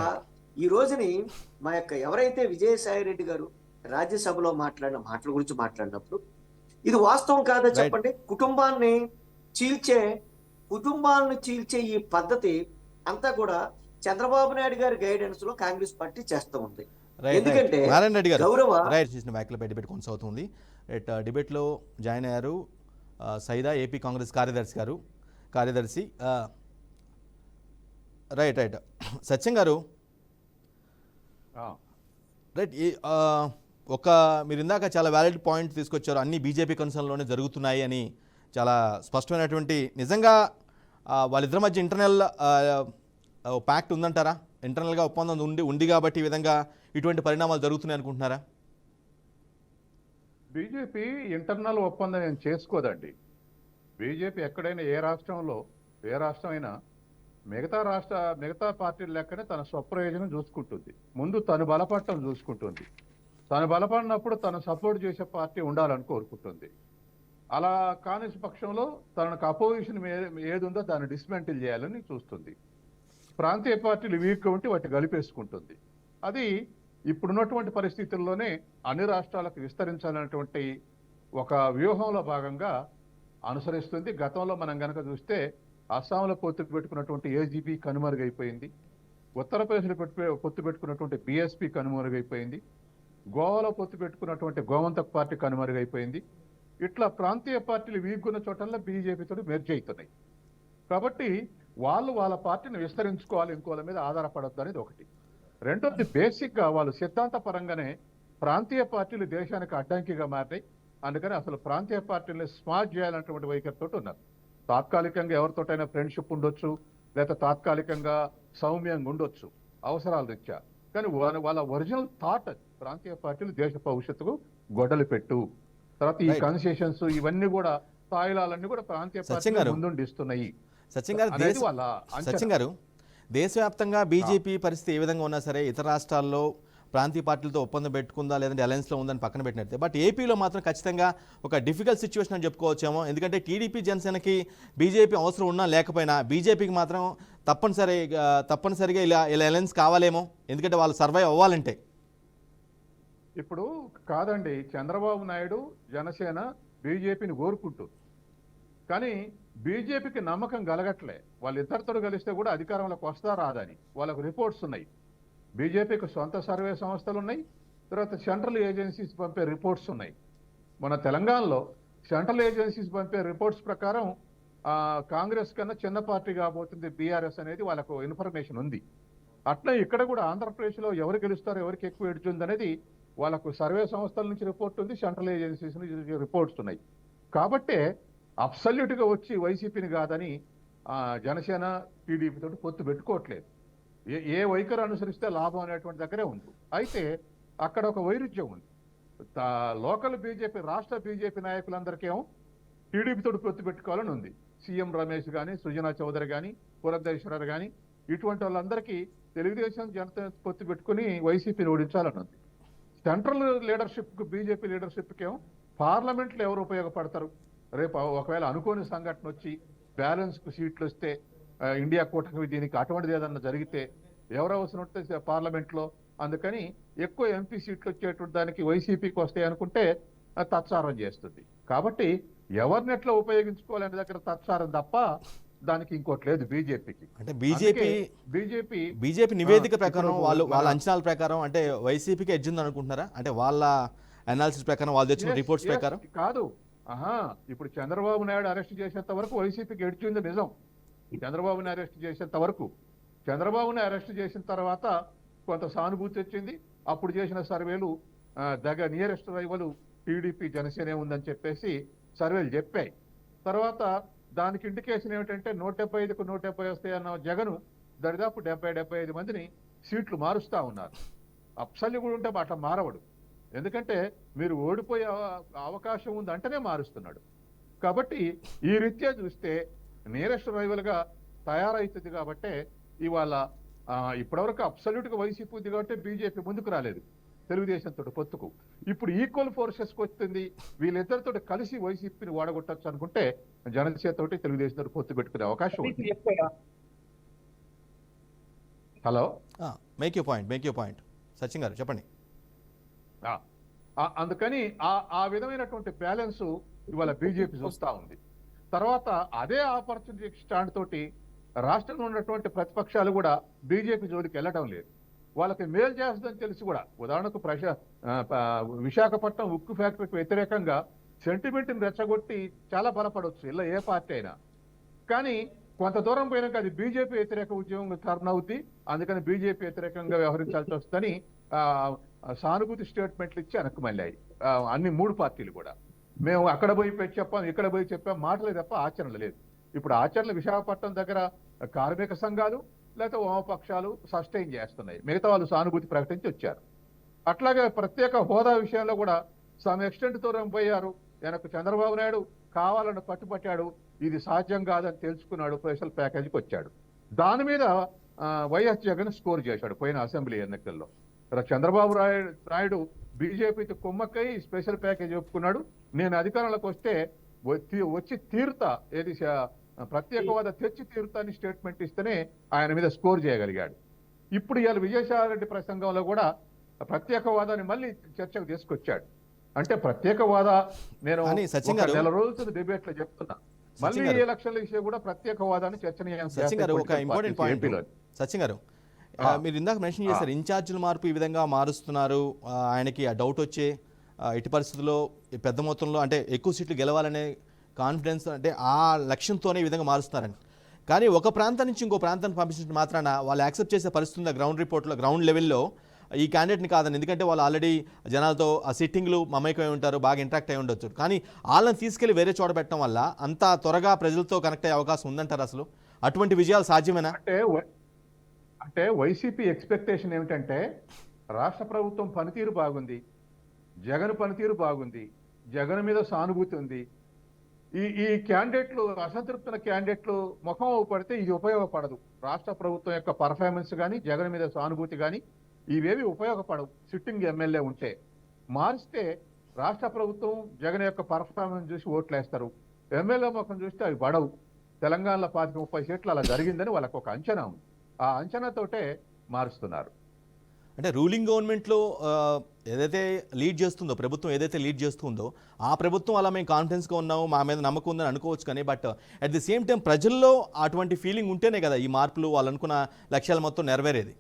ఈ రోజుని మా యొక్క ఎవరైతే విజయసాయి రెడ్డి గారు రాజ్యసభలో మాట్లాడిన మాటల గురించి మాట్లాడినప్పుడు ఇది వాస్తవం కాదా చెప్పండి? కుటుంబాలను చీల్చే ఈ పద్ధతి అంతా కూడా చంద్రబాబు నాయుడు గారి గైడెన్స్ లో కాంగ్రెస్ పార్టీ చేస్తూ ఉంది. ఎందుకంటే డిబేట్ కొనసాగుతుంది. డిబేట్ లో జాయిన్ అయ్యారు సైదా ఏపీ కాంగ్రెస్ కార్యదర్శి రైట్ సత్యం గారు. రైట్, మీరు ఇందాక చాలా వ్యాలిడ్ పాయింట్ తీసుకొచ్చారు. అన్ని బీజేపీ కన్సర్న్లోనే జరుగుతున్నాయి అని చాలా స్పష్టమైనటువంటి, నిజంగా వాళ్ళిద్దరి మధ్య ఇంటర్నల్ ప్యాక్ట్ ఉందంటారా? ఇంటర్నల్గా ఒప్పందం ఉంది కాబట్టి ఈ విధంగా ఇటువంటి పరిణామాలు జరుగుతున్నాయి అనుకుంటున్నారా? బీజేపీ ఇంటర్నల్ ఒప్పందం ఏం చేసుకోదండి. బీజేపీ ఎక్కడైనా ఏ రాష్ట్రమైనా మిగతా పార్టీల లెక్కనే తన స్వప్రయోజనం చూసుకుంటుంది. ముందు తను బలపడటం చూసుకుంటుంది. తను బలపడినప్పుడు తను సపోర్ట్ చేసే పార్టీ ఉండాలని కోరుకుంటుంది. అలా కాని పక్షంలో తనకు అపోజిషన్ ఏది ఉందో దాన్ని డిస్మెంటిల్ చేయాలని చూస్తుంది. ప్రాంతీయ పార్టీలు వీక్గా ఉంటే వాటిని గలిపేసుకుంటుంది. అది ఇప్పుడున్నటువంటి పరిస్థితుల్లోనే అన్ని రాష్ట్రాలకు విస్తరించాలనేటువంటి ఒక వ్యూహంలో భాగంగా అనుసరిస్తుంది. గతంలో మనం గనక చూస్తే అస్సాంలో పొత్తు పెట్టుకున్నటువంటి ఏజీపీ కనుమరుగైపోయింది. ఉత్తరప్రదేశ్లో పొత్తు పెట్టుకున్నటువంటి బీఎస్పీ కనుమరుగైపోయింది. గోవాలో పొత్తు పెట్టుకున్నటువంటి గోవంతక్ పార్టీ కనుమరుగైపోయింది. ఇట్లా ప్రాంతీయ పార్టీలు వీగున్న చోటల్లో బీజేపీతో మెర్జ్ అవుతున్నాయి. కాబట్టి వాళ్ళ పార్టీని విస్తరించుకోవాలి, ఇంకోళ్ళ మీద ఆధారపడద్దు అనేది ఒకటి. రెండోది, బేసిక్గా వాళ్ళు సిద్ధాంత పరంగానే ప్రాంతీయ పార్టీలు దేశానికి అడ్డంకిగా మారినాయి. అందుకని అసలు ప్రాంతీయ పార్టీలని స్మార్ట్ చేయాలన్నటువంటి వైఖరితో ఉన్నారు. తాత్కాలికంగా ఎవరితోటైనా ఫ్రెండ్షిప్ ఉండొచ్చు, లేదా తాత్కాలికంగా సౌమ్యంగా ఉండొచ్చు. అవసరాల రీత్యా. కానీ వాళ్ళ ఒరిజినల్ థాట్ ప్రాంతీయ పార్టీలు దేశ భవిష్యత్తుకు గొడ్డలు పెట్టు, తర్వాత ఈ Right. కన్సెషన్స్ ఇవన్నీ కూడా తాయిలాలన్నీ కూడా ప్రాంతీయ సచిన్ పార్టీలు గారు. ముందుండిస్తున్నాయి సచిన్ గారు అనేది వాళ్ళ అంచనా. సచిన్ గారు, దేశవ్యాప్తంగా బీజేపీ పరిస్థితి ఏ విధంగా ఉన్నా సరే ఇతర రాష్ట్రాల్లో ప్రాంతీయ పార్టీలతో ఒప్పందం పెట్టుకుందా లేదంటే అలయన్స్లో ఉందని పక్కన పెట్టినట్టే, బట్ ఏపీలో మాత్రం ఖచ్చితంగా ఒక డిఫికల్ట్ సిచ్యువేషన్ అని చెప్పుకోవచ్చేమో. ఎందుకంటే టీడీపీ జనసేనకి బీజేపీ అవసరం ఉన్నా లేకపోయినా బీజేపీకి మాత్రం తప్పనిసరిగా ఇలా అలయన్స్ కావాలేమో, ఎందుకంటే వాళ్ళు సర్వైవ్ అవ్వాలంటే. ఇప్పుడు కాదండి, చంద్రబాబు నాయుడు జనసేన బీజేపీని కోరుకుంటుంది, కానీ బీజేపీకి నమ్మకం కలగట్లే. వాళ్ళు ఇద్దరితో కలిస్తే కూడా అధికారంలోకి వస్తా రాదని వాళ్ళకు రిపోర్ట్స్ ఉన్నాయి. బీజేపీకి సొంత సర్వే సంస్థలు ఉన్నాయి, తర్వాత సెంట్రల్ ఏజెన్సీస్ పంపే రిపోర్ట్స్ ఉన్నాయి. మన తెలంగాణలో సెంట్రల్ ఏజెన్సీస్ పంపే రిపోర్ట్స్ ప్రకారం కాంగ్రెస్ కన్నా చిన్న పార్టీ కాబోతుంది బీఆర్ఎస్ అనేది వాళ్ళకు ఇన్ఫర్మేషన్ ఉంది. అట్లా ఇక్కడ కూడా ఆంధ్రప్రదేశ్లో ఎవరు గెలుస్తారో ఎవరికి ఎక్కువ ఎడుచుంది అనేది వాళ్ళకు సర్వే సంస్థల నుంచి రిపోర్ట్ ఉంది, సెంట్రల్ ఏజెన్సీస్ నుంచి రిపోర్ట్స్ ఉన్నాయి. కాబట్టే అబ్సల్యూట్గా వచ్చి వైసీపీని కాదని జనసేన టీడీపీ తోటి పొత్తు పెట్టుకోవట్లేదు. ఏ వైఖరి అనుసరిస్తే లాభం అనేటువంటి దగ్గరే ఉంది. అయితే అక్కడ ఒక వైరుధ్యం ఉంది. లోకల్ బీజేపీ, రాష్ట్ర బీజేపీ నాయకులందరికేమో టీడీపీ తోటి పొత్తు పెట్టుకోవాలని ఉంది. సీఎం రమేష్ కానీ, సుజనా చౌదరి కానీ, పురంధేశ్వరర్ కానీ ఇటువంటి వాళ్ళందరికీ తెలుగుదేశం జనతా పొత్తు పెట్టుకుని వైసీపీని ఓడించాలని ఉంది. సెంట్రల్ లీడర్షిప్కు, బీజేపీ లీడర్షిప్కి ఏమో పార్లమెంట్లో ఎవరు ఉపయోగపడతారు, రేపు ఒకవేళ అనుకోని సంఘటన వచ్చి బ్యాలెన్స్కు సీట్లు వస్తే ఇండియా కూటమి దీనికి అటువంటిది ఏదన్నా జరిగితే ఎవరు అవసరం ఉంటే పార్లమెంట్లో, అందుకని ఎక్కువ ఎంపీ సీట్లు వచ్చేటువంటి దానికి వైసీపీకి వస్తాయి అనుకుంటే తత్సారం చేస్తుంది. కాబట్టి ఎవరిని ఎట్లా ఉపయోగించుకోవాలనే దగ్గర తత్సారం తప్ప దానికి ఇంకోటి లేదు బీజేపీకి. అంటే బీజేపీ నివేదిక ప్రకారం వాళ్ళ అంచనాల ప్రకారం అంటే వైసీపీకి ఎడ్జ్ ఉంది అనుకుంటున్నారా? అంటే వాళ్ళ అనాలిసిస్ ప్రకారం, వాళ్ళు తెచ్చిన రిపోర్ట్స్ ప్రకారం కాదు. ఇప్పుడు చంద్రబాబు నాయుడు అరెస్ట్ చేసేంత వరకు వైసీపీకి ఎడ్జ్ ఉంది నిజం. చంద్రబాబుని అరెస్ట్ చేసేంత వరకు, చంద్రబాబుని అరెస్ట్ చేసిన తర్వాత కొంత సానుభూతి వచ్చింది. అప్పుడు చేసిన సర్వేలు నియరెస్ట్ రైవల్ టీడీపీ జనసేనే ఉందని చెప్పేసి సర్వేలు చెప్పాయి. తర్వాత దానికి ఇండికేషన్ ఏమిటంటే 175కు 170 వస్తాయన్న జగను దరిదాపు 70-75 మందిని సీట్లు మారుస్తా ఉన్నారు. అప్సల్లి కూడా ఉంటే అట్లా మారవడు, ఎందుకంటే మీరు ఓడిపోయే అవకాశం ఉంది అంటేనే మారుస్తున్నాడు. కాబట్టి ఈ రీత్యా చూస్తే నియరెస్ట్ రైవల్గా తయారవుతుంది. కాబట్టే ఇవాళ ఇప్పటివరకు అబ్సల్యూట్గా వైసీపీ ఉంది కాబట్టి బీజేపీ ముందుకు రాలేదు తెలుగుదేశంతో పొత్తుకు. ఇప్పుడు ఈక్వల్ ఫోర్సెస్కి వస్తుంది, వీళ్ళిద్దరితో కలిసి వైసీపీని వాడగొట్టచ్చు అనుకుంటే జనసేనతోటి తెలుగుదేశంతో పొత్తు పెట్టుకునే అవకాశం ఉంది. Hello, make you point Sachin గారు చెప్పండి. అందుకని ఆ విధమైనటువంటి బ్యాలెన్స్ ఇవాళ బీజేపీ చూస్తా ఉంది. తర్వాత అదే ఆపర్చునిటీ స్టాండ్ తోటి రాష్ట్రంలో ఉన్నటువంటి ప్రతిపక్షాలు కూడా బీజేపీ జోలికి వెళ్ళటం లేదు. వాళ్ళకి మేలు చేస్తుందని తెలిసి కూడా, ఉదాహరణకు విశాఖపట్నం ఉక్కు ఫ్యాక్టరీకి వ్యతిరేకంగా సెంటిమెంట్ని రెచ్చగొట్టి చాలా బలపడవచ్చు ఇలా ఏ పార్టీ అయినా, కానీ కొంత దూరం పోయినాక అది బీజేపీ వ్యతిరేక ఉద్యమం టర్న్ అవుద్ది. అందుకని బీజేపీ వ్యతిరేకంగా వ్యవహరించాల్సి వస్తుందని సానుభూతి స్టేట్మెంట్లు ఇచ్చి వెనక్కి మళ్ళాయి అన్ని 3 పార్టీలు కూడా. మేము అక్కడ పోయి చెప్పాం, ఇక్కడ పోయి చెప్పాం, మాటలే తప్ప ఆచరణ లేదు. ఇప్పుడు ఆచరణ విశాఖపట్నం దగ్గర కార్మిక సంఘాలు లేకపోతే వామపక్షాలు సస్టైన్ చేస్తున్నాయి, మిగతా వాళ్ళు సానుభూతి ప్రకటించి వచ్చారు. అట్లాగే ప్రత్యేక హోదా విషయంలో కూడా సమ్ ఎక్స్టెంట్ దూరం పోయారు. వెనక్కు చంద్రబాబు నాయుడు కావాలని పట్టుపట్టాడు, ఇది సాధ్యం కాదని తెలుసుకున్నాడు, స్పెషల్ ప్యాకేజీకి వచ్చాడు. దాని మీద వైఎస్ జగన్ స్కోర్ చేశాడు పోయిన అసెంబ్లీ ఎన్నికల్లో. చంద్రబాబు నాయుడు బీజేపీతో కుమ్మక్కై స్పెషల్ ప్యాకేజ్ ఒప్పుకున్నాడు. నేను అధికారంలోకి వస్తే వచ్చి తీరుతా, ఏది ప్రత్యేక హోదా తెచ్చి తీరుతా అని స్టేట్మెంట్ ఇస్తేనే ఆయన మీద స్కోర్ చేయగలిగాడు. ఇప్పుడు ఇవాళ విజయసాయి రెడ్డి ప్రసంగంలో కూడా ప్రత్యేక హోదాని మళ్ళీ చర్చకు తీసుకొచ్చాడు. అంటే ప్రత్యేక హోదా నేను నెల రోజుల డిబేట్ లో చెప్తున్నా, మళ్ళీ ఎలక్షన్ల విషయం కూడా ప్రత్యేక హోదాని సచిన్ గారు మీరు ఇందాక మెన్షన్ చేశారు ఇన్ఛార్జీల మార్పు ఈ విధంగా మారుస్తున్నారు, ఆయనకి ఆ డౌట్ వచ్చే ఎట్టి పరిస్థితుల్లో పెద్ద మొత్తంలో అంటే ఎక్కువ సీట్లు గెలవాలనే కాన్ఫిడెన్స్ అంటే ఆ లక్ష్యంతోనే ఈ విధంగా మారుస్తున్నారని. కానీ ఒక ప్రాంతం నుంచి ఇంకో ప్రాంతాన్ని పంపించిన మాత్రాన వాళ్ళు యాక్సెప్ట్ చేసే పరిస్థితి ఉందా? గ్రౌండ్ లెవెల్లో ఈ క్యాండిడేట్ని కాదని, ఎందుకంటే వాళ్ళు ఆల్రెడీ జనాలతో ఆ సిట్టింగ్లు మమైకమై ఉంటారు, బాగా ఇంటరాక్ట్ అయి ఉండొచ్చు. కానీ వాళ్ళని తీసుకెళ్లి వేరే చోట పెట్టడం వల్ల అంత త్వరగా ప్రజలతో కనెక్ట్ అయ్యే అవకాశం ఉందంటారు? అసలు అటువంటి విజయాలు సాధ్యమేనా? అంటే అంటే వైసీపీ ఎక్స్పెక్టేషన్ ఏమిటంటే రాష్ట్ర ప్రభుత్వం పనితీరు బాగుంది, జగన్ పనితీరు బాగుంది, జగన్ మీద సానుభూతి ఉంది. ఈ క్యాండిడేట్లు అసంతృప్తుల క్యాండిడేట్లు ముఖం పడితే ఇది ఉపయోగపడదు. రాష్ట్ర ప్రభుత్వం యొక్క పర్ఫార్మెన్స్ కానీ జగన్ మీద సానుభూతి కానీ ఇవేవి ఉపయోగపడవు. సిట్టింగ్ ఎమ్మెల్యే ఉంటే మారిస్తే రాష్ట్ర ప్రభుత్వం జగన్ యొక్క పర్ఫార్మెన్స్ చూసి ఓట్లేస్తారు. ఎమ్మెల్యే ముఖం చూస్తే అవి పడవు. తెలంగాణలో 25-30 సీట్లు అలా జరిగిందని వాళ్ళకు ఒక అంచనా ఉంది. ఆ అంచనాతోటే మారుస్తున్నారు. అంటే రూలింగ్ గవర్నమెంట్లో ఏదైతే లీడ్ చేస్తుందో, ప్రభుత్వం ఏదైతే లీడ్ చేస్తుందో ఆ ప్రభుత్వం అలా మేము కాన్ఫిడెన్స్గా ఉన్నాము, మా మీద నమ్మకం ఉందని అనుకోవచ్చు. కానీ but at the same time ప్రజల్లో అటువంటి ఫీలింగ్ ఉంటేనే కదా ఈ మార్పులు, వాళ్ళు అనుకున్న లక్ష్యాలు మొత్తం నెరవేరేది.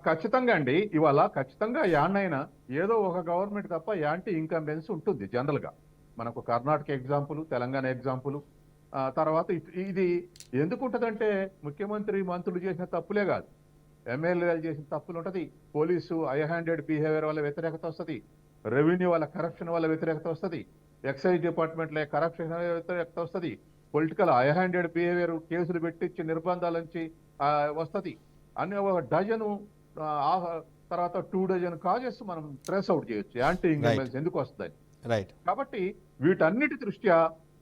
ఖచ్చితంగా అండి. ఇవాళ ఖచ్చితంగా యాన్నైనా ఏదో ఒక గవర్నమెంట్ తప్ప యాంటీ ఇన్కంబెన్స్ ఉంటుంది జనరల్గా. మనకు కర్ణాటక ఎగ్జాంపుల్, తెలంగాణ ఎగ్జాంపుల్. తర్వాత ఇది ఎందుకు ఉంటుందంటే ముఖ్యమంత్రి మంత్రులు చేసిన తప్పులే కాదు, ఎమ్మెల్యేలు చేసిన తప్పులు ఉంటుంది. పోలీసు హ్యాండెడ్ బిహేవియర్ వల్ల వ్యతిరేకత వస్తుంది, రెవెన్యూ వల్ల కరప్షన్ వల్ల వ్యతిరేకత వస్తుంది, ఎక్సైజ్ డిపార్ట్మెంట్లో కరప్షన్ వ్యతిరేకత వస్తుంది, పొలిటికల్ హ్యాండెడ్ బిహేవియర్ కేసులు పెట్టించి నిర్బంధాల నుంచి వస్తుంది. అన్ని ఒక డజను తర్వాత 2 డజన్ కాజెస్ మనం ట్రేస్ అవుట్ చేయొచ్చు యాంటీ ఇన్కంబెన్స్ ఎందుకు వస్తుంది. రైట్. కాబట్టి వీటన్నిటి దృష్ట్యా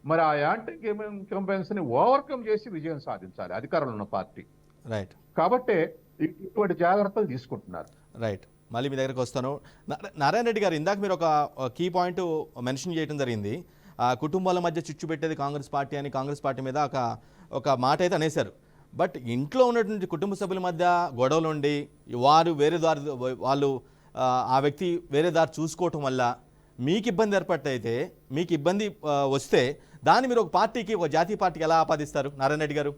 మరి ఆ యాంటీ ఇన్కంబెన్స్ ని ఓవర్కమ్ చేసి విజయం సాధించాలి అధికారంలో ఉన్న పార్టీ. రైట్. కాబట్టి ఇటువంటి జాగ్రత్తలు తీసుకుంటున్నారు. రైట్. మళ్ళీ మీ దగ్గరకు వస్తాను. నారాయణ రెడ్డి గారు, ఇందాక మీరు ఒక కీ పాయింట్ మెన్షన్ చేయడం జరిగింది. కుటుంబాల మధ్య చిచ్చు పెట్టేది కాంగ్రెస్ పార్టీ అని, కాంగ్రెస్ పార్టీ మీద ఒక మాట అయితే అనేశారు. బట్ ఇంట్లో ఉన్నటువంటి కుటుంబ సభ్యుల మధ్య గొడవలు ఉండి వారు వేరే దారి, వాళ్ళు ఆ వ్యక్తి వేరే దారి చూసుకోవటం వల్ల మీకు ఇబ్బంది ఏర్పడితే, మీకు ఇబ్బంది వస్తే దాన్ని మీరు ఒక పార్టీకి, ఒక జాతీయ పార్టీకి ఎలా ఆపాదిస్తారు నారాయణ రెడ్డి గారు?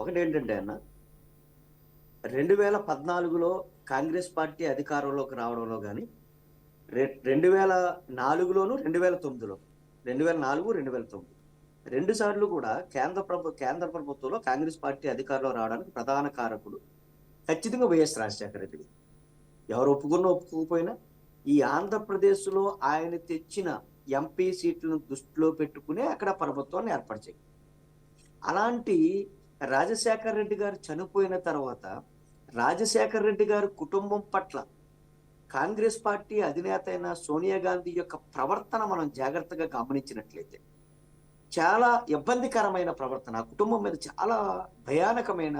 ఒకటేంటంటే అన్న, 2014లో కాంగ్రెస్ పార్టీ అధికారంలోకి రావడంలో కానీ 2004లోను 2009లో 2004, 2009 2 సార్లు కూడా కేంద్ర ప్రభుత్వంలో కాంగ్రెస్ పార్టీ అధికారంలో రావడానికి ప్రధాన కారకుడు ఖచ్చితంగా వైఎస్ రాజశేఖర రెడ్డి. ఎవరు ఒప్పుకోకపోయినా ఈ ఆంధ్రప్రదేశ్లో ఆయన తెచ్చిన ఎంపీ సీట్లను దృష్టిలో పెట్టుకునే అక్కడ ప్రభుత్వాన్ని ఏర్పరిచాయి. అలాంటి రాజశేఖర రెడ్డి గారు చనిపోయిన తర్వాత రాజశేఖర రెడ్డి గారి కుటుంబం పట్ల కాంగ్రెస్ పార్టీ అధినేత అయిన సోనియా గాంధీ యొక్క ప్రవర్తన మనం జాగ్రత్తగా గమనించినట్లయితే చాలా ఇబ్బందికరమైన ప్రవర్తన, ఆ కుటుంబం మీద చాలా భయానకమైన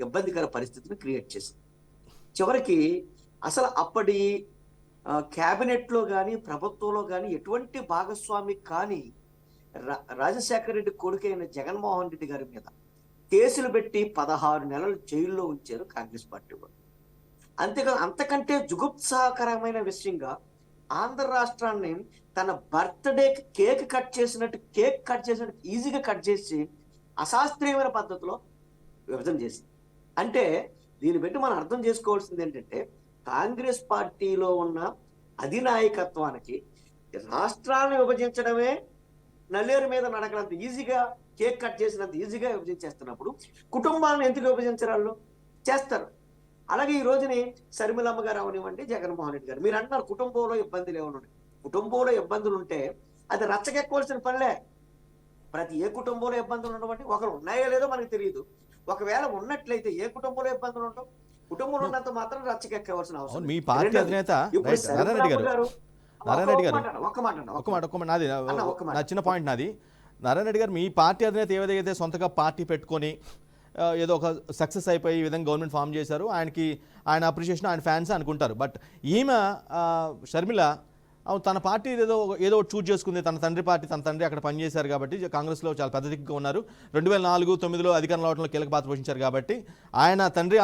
ఇబ్బందికర పరిస్థితిని క్రియేట్ చేసింది. చివరికి అసలు అప్పటి క్యాబినెట్లో కానీ ప్రభుత్వంలో కానీ ఎటువంటి భాగస్వామి కానీ రాజశేఖర రెడ్డి కొడుకైన జగన్మోహన్ రెడ్డి గారి మీద కేసులు పెట్టి 16 నెలలు జైల్లో ఉంచారు కాంగ్రెస్ పార్టీ వాళ్ళు. అంతేకాదు, అంతకంటే జుగుప్సాకరమైన విషయంగా ఆంధ్ర రాష్ట్రాన్ని తన బర్త్డే కేక్ కట్ చేసినట్టు ఈజీగా కట్ చేసి అశాస్త్రీయమైన పద్ధతిలో విభజన చేసింది. అంటే దీన్ని బట్టి మనం అర్థం చేసుకోవాల్సింది ఏంటంటే, కాంగ్రెస్ పార్టీలో ఉన్న అధినాయకత్వానికి రాష్ట్రాన్ని విభజించడమే నల్లేరు మీద నడకనంత ఈజీగా, కేక్ కట్ చేసినంత ఈజీగా విభజించేస్తున్నప్పుడు కుటుంబాలను ఎందుకు విభజించరాళ్ళు చేస్తారు. అలాగే ఈ రోజుని షర్మిలమ్మ గారు అవనివ్వండి, జగన్మోహన్ రెడ్డి గారు, మీరు అంటున్నారు కుటుంబంలో ఇబ్బందులు ఏమన్నా. కుటుంబంలో ఇబ్బందులు ఉంటే అది రచ్చకెక్కవలసిన పనిలే. ఏ కుటుంబంలో ఇబ్బందులు ఉండవండి, ఒకరు ఉన్నాయో లేదో మనకు తెలియదు. ఒకవేళ ఉన్నట్లయితే ఏ కుటుంబంలో ఇబ్బందులు ఉండవు, కుటుంబంలో ఉన్నంత మాత్రం రచ్చకెక్కవలసిన అవసరం. మీ పార్టీ అధినేత నారాయణ రెడ్డి గారు, నా చిన్న పాయింట్ నాది. నారాయణ రెడ్డి గారు, మీ పార్టీ అధినేత ఏదైతే సొంతగా పార్టీ పెట్టుకొని ఏదో ఒక సక్సెస్ అయిపోయి ఈ విధంగా గవర్నమెంట్ ఫామ్ చేశారు, ఆయన అప్రిషియేషన్, ఆయన ఫ్యాన్స్ అనుకుంటారు. బట్ ఈమె షర్మిల తన పార్టీ ఏదో చూజ్ చేసుకుంది, తన తండ్రి పార్టీ, తన తండ్రి అక్కడ పనిచేశారు కాబట్టి కాంగ్రెస్లో చాలా పెద్ద దిక్కుగా ఉన్నారు. 2004-09లో అధికారంలో రావడంలో కీలక పాత్ర పోషించారు కాబట్టి ఆమె తండ్రి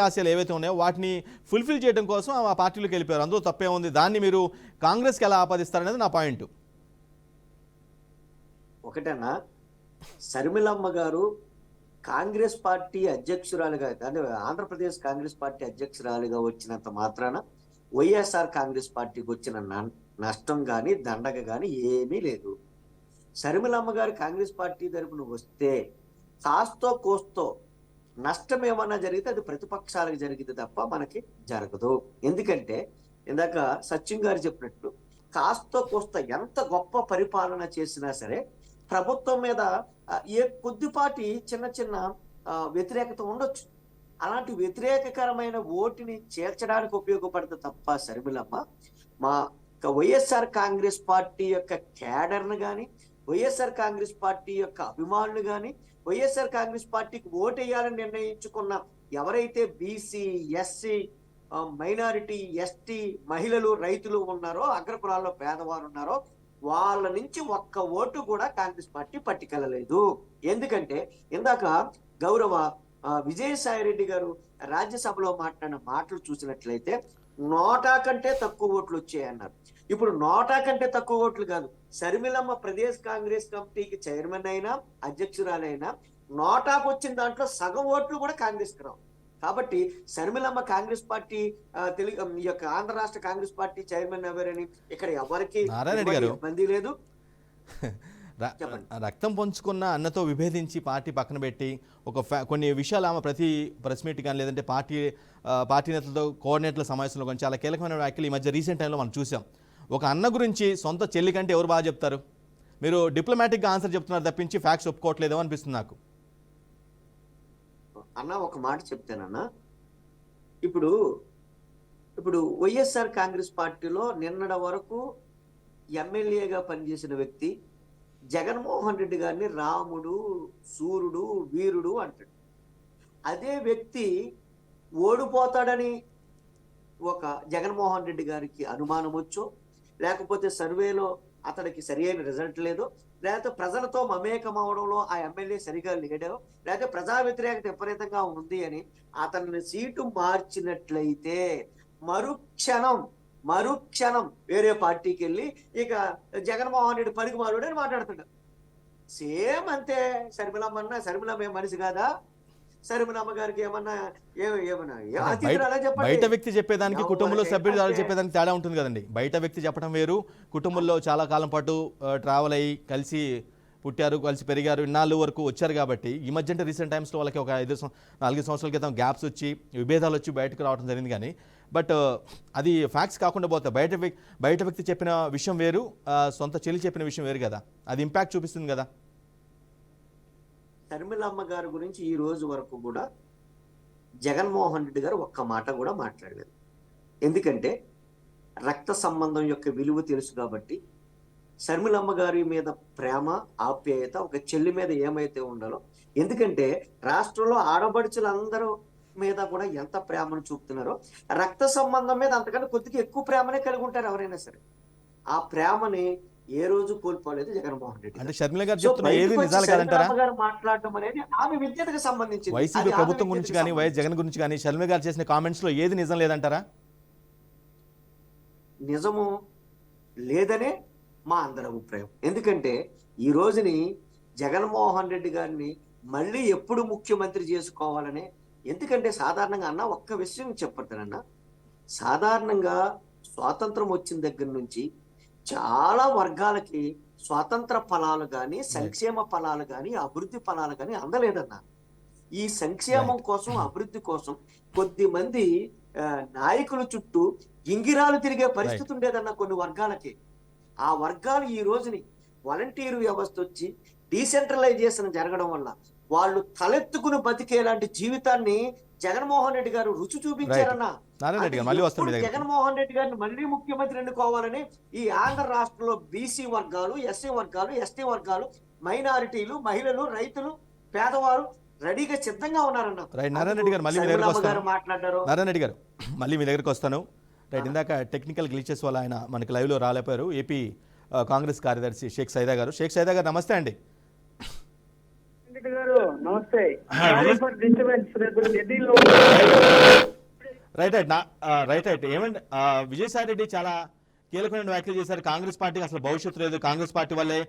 ఆశయాలు ఏవైతే ఉన్నాయో వాటిని ఫుల్ఫిల్ చేయడం కోసం ఆ పార్టీలోకి వెళ్ళిపోయారు. అందులో తప్పే ఉంది. దాన్ని మీరు కాంగ్రెస్కి ఎలా ఆపాదిస్తారనేది నా పాయింట్. ఒకటేనా, షర్మిలమ్మ గారు కాంగ్రెస్ పార్టీ అధ్యక్షురాలుగా, అంటే ఆంధ్రప్రదేశ్ కాంగ్రెస్ పార్టీ అధ్యక్షురాలుగా వచ్చినంత మాత్రాన వైఎస్ఆర్ కాంగ్రెస్ పార్టీకి వచ్చిన నష్టం కానీ దండగ కానీ ఏమీ లేదు. షర్మిలమ్మ గారు కాంగ్రెస్ పార్టీ తరపున వస్తే కాస్తో కోస్తో నష్టం ఏమన్నా జరిగితే అది ప్రతిపక్షాలకు జరిగింది తప్ప మనకి జరగదు. ఎందుకంటే ఇందాక సత్యం గారు చెప్పినట్టు కాస్తో కోస్తో ఎంత గొప్ప పరిపాలన చేసినా సరే ప్రభుత్వం మీద ఏ కొద్దిపాటి చిన్న చిన్న వ్యతిరేకత ఉండొచ్చు. అలాంటి వ్యతిరేకకరమైన ఓటుని చేర్చడానికి ఉపయోగపడుతుంది తప్ప షర్మిలమ్మ మా వైఎస్ఆర్ కాంగ్రెస్ పార్టీ యొక్క క్యాడర్ను కానీ, వైఎస్ఆర్ కాంగ్రెస్ పార్టీ యొక్క అభిమానులు కానీ, వైఎస్ఆర్ కాంగ్రెస్ పార్టీకి ఓటేయాలని నిర్ణయించుకున్న ఎవరైతే బీసీ, ఎస్సీ, మైనారిటీ, ఎస్టీ, మహిళలు, రైతులు ఉన్నారో, అగ్రకులాల్లో పేదవారు ఉన్నారో, వాళ్ళ నుంచి ఒక్క ఓటు కూడా కాంగ్రెస్ పార్టీ పట్టుకెళ్ళలేదు. ఎందుకంటే ఇందాక గౌరవ విజయసాయి రెడ్డి గారు రాజ్యసభలో మాట్లాడిన మాటలు చూసినట్లయితే 100 కంటే తక్కువ ఓట్లు వచ్చాయన్నారు. ఇప్పుడు 100 కంటే తక్కువ ఓట్లు కాదు, షర్మిలమ్మ ప్రదేశ్ కాంగ్రెస్ కమిటీకి చైర్మన్ అయినా, అధ్యక్షురాలైనా 100కు వచ్చిన దాంట్లో సగం ఓట్లు కూడా కాంగ్రెస్ రావు. కాబట్టి షర్మిలమ్మ కాంగ్రెస్ పార్టీ తెలుగు ఈ యొక్క ఆంధ్ర రాష్ట్ర కాంగ్రెస్ పార్టీ చైర్మన్ ఎవరని ఇక్కడ ఎవరికి ఇబ్బంది లేదు. రక్తం పంచుకున్న అన్నతో విభేదించి పార్టీ పక్కన పెట్టి కొన్ని విషయాలు ఆమె ప్రతి ప్రెస్ మీట్ కానీ లేదంటే పార్టీ నేతలతో కోఆర్డినేటర్ల సమావేశంలో కొంచెం చాలా కీలకమైన వ్యాఖ్యలు ఈ మధ్య రీసెంట్ టైంలో మనం చూసాం. ఒక అన్న గురించి సొంత చెల్లి కంటే ఎవరు బాగా చెప్తారు? మీరు డిప్లొమాటిక్గా ఆన్సర్ చెప్తున్నారు తప్పించి ఫ్యాక్ట్స్ ఒప్పుకోవట్లేదేమో అనిపిస్తుంది నాకు. అన్న ఒక మాట చెప్తానన్నా, ఇప్పుడు వైఎస్ఆర్ కాంగ్రెస్ పార్టీలో నిన్నటి వరకు ఎమ్మెల్యేగా పనిచేసిన వ్యక్తి జగన్మోహన్ రెడ్డి గారిని రాముడు, సూర్యుడు, వీరుడు అంటాడు. అదే వ్యక్తి ఓడిపోతాడని ఒక జగన్మోహన్ రెడ్డి గారికి అనుమానం వచ్చో, లేకపోతే సర్వేలో అతడికి సరి అయిన రిజల్ట్ లేదో, లేకపోతే ప్రజలతో మమేకం అవడంలో ఆ ఎమ్మెల్యే సరిగా లేడో, లేకపోతే ప్రజా వ్యతిరేకత విపరీతంగా ఉంది అని అతన్ని సీటు మార్చినట్లయితే మరుక్షణం వేరే పార్టీకి వెళ్ళి ఇక జగన్మోహన్ రెడ్డి పనికి మారుడు అని మాట్లాడుతున్నాడు. సేమ్ అంతే. షర్మిలమ్మ మనిషి కాదా? షర్మిలమ్మ గారికి బయట వ్యక్తి చెప్పేదానికి కుటుంబంలో సభ్యులు చెప్పేదానికి తేడా ఉంటుంది కదండి. బయట వ్యక్తి చెప్పడం వేరు, కుటుంబంలో చాలా కాలం పాటు ట్రావెల్ అయ్యి కలిసి పుట్టారు, కలిసి పెరిగారు, ఇన్నాళ్ళు వరకు వచ్చారు. కాబట్టి ఈ మధ్య అంటే రీసెంట్ టైమ్స్లో వాళ్ళకి ఒక 4 సంవత్సరాల క్రితం గ్యాప్స్ వచ్చి విభేదాలు వచ్చి బయటకు రావడం జరిగింది. కానీ బట్ అది ఫ్యాక్ట్స్ కాకుండా పోతే బయట వ్యక్తి చెప్పిన విషయం వేరు, సొంత చెల్లి చెప్పిన విషయం వేరు కదా, అది ఇంపాక్ట్ చూపిస్తుంది కదా. షర్మిలమ్మ గారి గురించి ఈ రోజు వరకు కూడా జగన్మోహన్ రెడ్డి గారు ఒక్క మాట కూడా మాట్లాడలేదు. ఎందుకంటే రక్త సంబంధం యొక్క విలువ తెలుసు కాబట్టి. షర్మిలమ్మ గారి మీద ప్రేమ, ఆప్యాయత ఒక చెల్లి మీద ఏమైతే ఉండాలో, ఎందుకంటే రాష్ట్రంలో ఆడబడుచులందరూ మీద కూడా ఎంత ప్రేమను చూపుతున్నారో రక్త సంబంధం మీద అంతకంటే కొద్దిగా ఎక్కువ ప్రేమనే కలిగి ఉంటారు ఎవరైనా సరే. ఆ ప్రేమని ఏ రోజు కోల్పోలేదు జగన్మోహన్ రెడ్డి. అంటే షర్మిల గారు చెప్తున్న ఏది నిజాలు కాదంటారా? మాట్లాడటం అనేది ఆమె విద్యతకు సంబంధించి వైసీపీ ప్రభుత్వం గురించి కానీ వైఎస్ జగన్ గురించి కానీ షర్మిల గారు చేసిన కామెంట్స్ లో ఏది నిజం లేదంటారా? నిజము లేదనే మా అందరి అభిప్రాయం. ఎందుకంటే ఈ రోజుని జగన్మోహన్ రెడ్డి గారిని మళ్ళీ ఎప్పుడు ముఖ్యమంత్రి చేసుకోవాలనే. ఎందుకంటే సాధారణంగా అన్న ఒక్క విషయం చెప్పతానన్నా, సాధారణంగా స్వాతంత్రం వచ్చిన దగ్గర నుంచి చాలా వర్గాలకి స్వాతంత్ర ఫలాలు కానీ, సంక్షేమ ఫలాలు కానీ, అభివృద్ధి ఫలాలు కానీ అందలేదన్న. ఈ సంక్షేమం కోసం, అభివృద్ధి కోసం కొద్ది మంది నాయకుల చుట్టూ గింగిరాలు తిరిగే పరిస్థితి ఉండేదన్న కొన్ని వర్గాలకి. ఆ వర్గాలు ఈ రోజుని వాలంటీర్ వ్యవస్థ వచ్చి డీసెంట్రలైజేషన్ జరగడం వల్ల వాళ్ళు తలెత్తుకుని బతికేలాంటి జీవితాన్ని జగన్మోహన్ రెడ్డి గారు రుచి చూపించారన్న. జగన్మోహన్ రెడ్డి గారిని మళ్ళీ ముఖ్యమంత్రి ఎన్నుకోవాలని ఈ ఆంధ్ర రాష్ట్రంలో బీసీ వర్గాలు, ఎస్సీ వర్గాలు, ఎస్టీ వర్గాలు, మైనారిటీలు, మహిళలు, రైతులు, పేదవారు రెడీగా సిద్ధంగా ఉన్నారన్న. నారాయణ రెడ్డి గారు మళ్ళీ మీ దగ్గరకు వస్తాను. రైట్, ఇందాక టెక్నికల్ గ్లిచెస్ వల్ల ఆయన మనకి లైవ్లో రాలేపారు. ఏపీ కాంగ్రెస్ కార్యదర్శి షేక్ సైదా గారు. షేక్ సైదా గారు నమస్తే అండి. నమస్తే. రైట్ ఏమండి, విజయసాయి రెడ్డి చాలా కీలకమైన వ్యాఖ్యలు చేశారు. కాంగ్రెస్ పార్టీకి అసలు భవిష్యత్తు లేదు, కాంగ్రెస్ పార్టీ వల్లే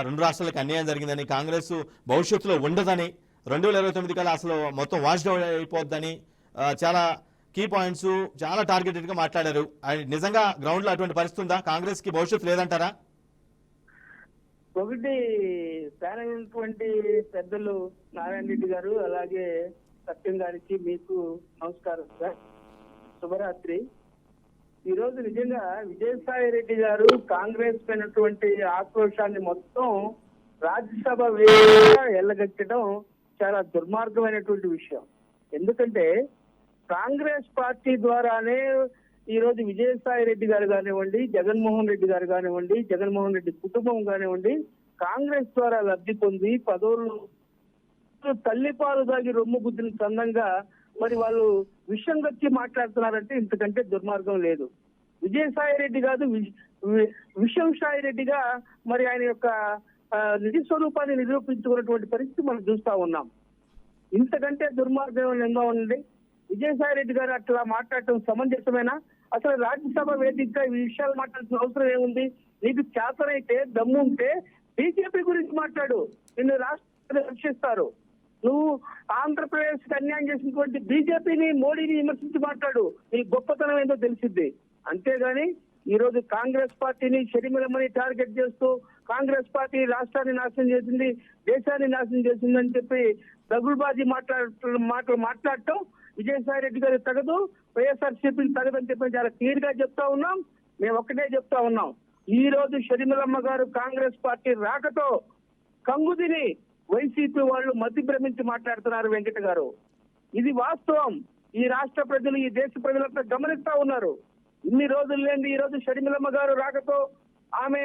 2 రాష్ట్రాలకు అన్యాయం జరిగిందని, కాంగ్రెస్ భవిష్యత్తులో ఉండదని, 2029 కల్లా అసలు మొత్తం వాష్ డౌన్ అయిపోద్దని చాలా కీ పాయింట్స్ చాలా టార్గెటెడ్ గా మాట్లాడారు. నిజంగా గ్రౌండ్ లో అటువంటి పరిస్థితి ఉందా? కాంగ్రెస్ కి భవిష్యత్తు లేదంటారా? ఒకటి అయినటువంటి పెద్దలు నారాయణ రెడ్డి గారు, అలాగే సత్యం గారికి మీకు నమస్కారం సార్, శుభరాత్రి. ఈ రోజు నిజంగా విజయసాయి రెడ్డి గారు కాంగ్రెస్ పైనటువంటి ఆక్రోశాన్ని మొత్తం రాజ్యసభ వేదికగా ఎల్లగట్టడం చాలా దుర్మార్గమైనటువంటి విషయం. ఎందుకంటే కాంగ్రెస్ పార్టీ ద్వారానే ఈ రోజు విజయసాయి రెడ్డి గారు కానివ్వండి, జగన్మోహన్ రెడ్డి గారు కానివ్వండి, జగన్మోహన్ రెడ్డి కుటుంబం కానివ్వండి, కాంగ్రెస్ ద్వారా లబ్ధి పొంది పదవులు తల్లిపాలు దాగి రొమ్ము గుద్దిన చందంగా మరి వాళ్ళు విషయం వచ్చి మాట్లాడుతున్నారంటే ఇంతకంటే దుర్మార్గం లేదు. విజయసాయి రెడ్డి కాదు, విషం సాయి రెడ్డిగా మరి ఆయన యొక్క నిజ స్వరూపాన్ని నిరూపించుకున్నటువంటి పరిస్థితి మనం చూస్తా ఉన్నాం. ఇంతకంటే దుర్మార్గం ఎంతో ఉంది. విజయసాయి రెడ్డి గారు అట్లా మాట్లాడటం సమంజసమేనా? అసలు రాజ్యసభ వేదికగా ఈ విషయాలు మాట్లాడాల్సిన అవసరం ఏముంది? నీకు చేతనైతే దమ్ము ఉంటే బీజేపీ గురించి మాట్లాడు, నిన్ను రాష్ట్రాన్ని రక్షిస్తారు. నువ్వు ఆంధ్రప్రదేశ్ కి అన్యాయం చేసినటువంటి బీజేపీని, మోడీని విమర్శించి మాట్లాడు, నీ గొప్పతనం ఏందో తెలిసిద్ది. అంతేగాని ఈ రోజు కాంగ్రెస్ పార్టీని షర్మిలమ్మని టార్గెట్ చేస్తూ కాంగ్రెస్ పార్టీ రాష్ట్రాన్ని నాశనం చేసింది, దేశాన్ని నాశనం చేసిందని చెప్పి దగులుబాజీ మాటలు మాట్లాడటం విజయసాయి రెడ్డి గారికి తగదు, వైఎస్ఆర్సీపీకి తగదని చెప్పి చాలా క్లియర్ గా చెప్తా ఉన్నాం. మేము ఒక్కటే చెప్తా ఉన్నాం, ఈ రోజు షర్మిలమ్మ గారు కాంగ్రెస్ పార్టీ రాకతో కంగుదిని వైసీపీ వాళ్ళు మతి భ్రమించి మాట్లాడుతున్నారు. వెంకట గారు, ఇది వాస్తవం. ఈ రాష్ట్ర ప్రజలు, ఈ దేశ ప్రజలంతా గమనిస్తా ఉన్నారు. ఇన్ని రోజులు లేని ఈ రోజు షర్మిలమ్మ గారు రాకతో ఆమె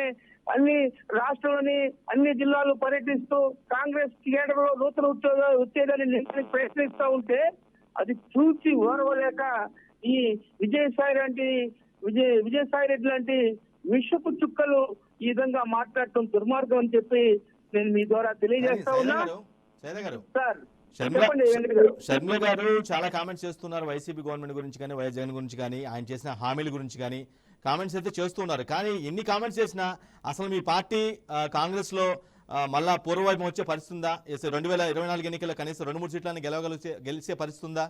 అన్ని రాష్ట్రంలోని అన్ని జిల్లాలు పర్యటిస్తూ కాంగ్రెస్ కేడర్లో నూతన ఉత్తేజాన్ని నింపడానికి ప్రయత్నిస్తూ ఉంటే అది చూసి ఓర్వలేక ఈ విజయసాయి రెడ్డి లాంటి విషపు చుక్కలు ఈ విధంగా మాట్లాడటం దుర్మార్గం అని చెప్పి నేను మీ ద్వారా తెలియజేస్తా ఉన్నా. సార్ చెప్పండి వెంకట గారు. షర్మిల గారు చాలా కామెంట్స్ చేస్తున్నారు వైసీపీ గవర్నమెంట్ గురించి కానీ, వైఎస్ జగన్ గురించి కానీ, ఆయన చేసిన హామీల గురించి కానీ కామెంట్స్ అయితే చేస్తున్నారు. కానీ ఎన్ని కామెంట్స్ చేసినా అసలు మీ పార్టీ కాంగ్రెస్ లో మళ్ళా పూర్వవైపు వచ్చే పరిస్థితి ఉందా? 2024 ఎన్నికల్లో కనీసం 2-3 సీట్లను గెలిచే పరిస్థితి ఉందా?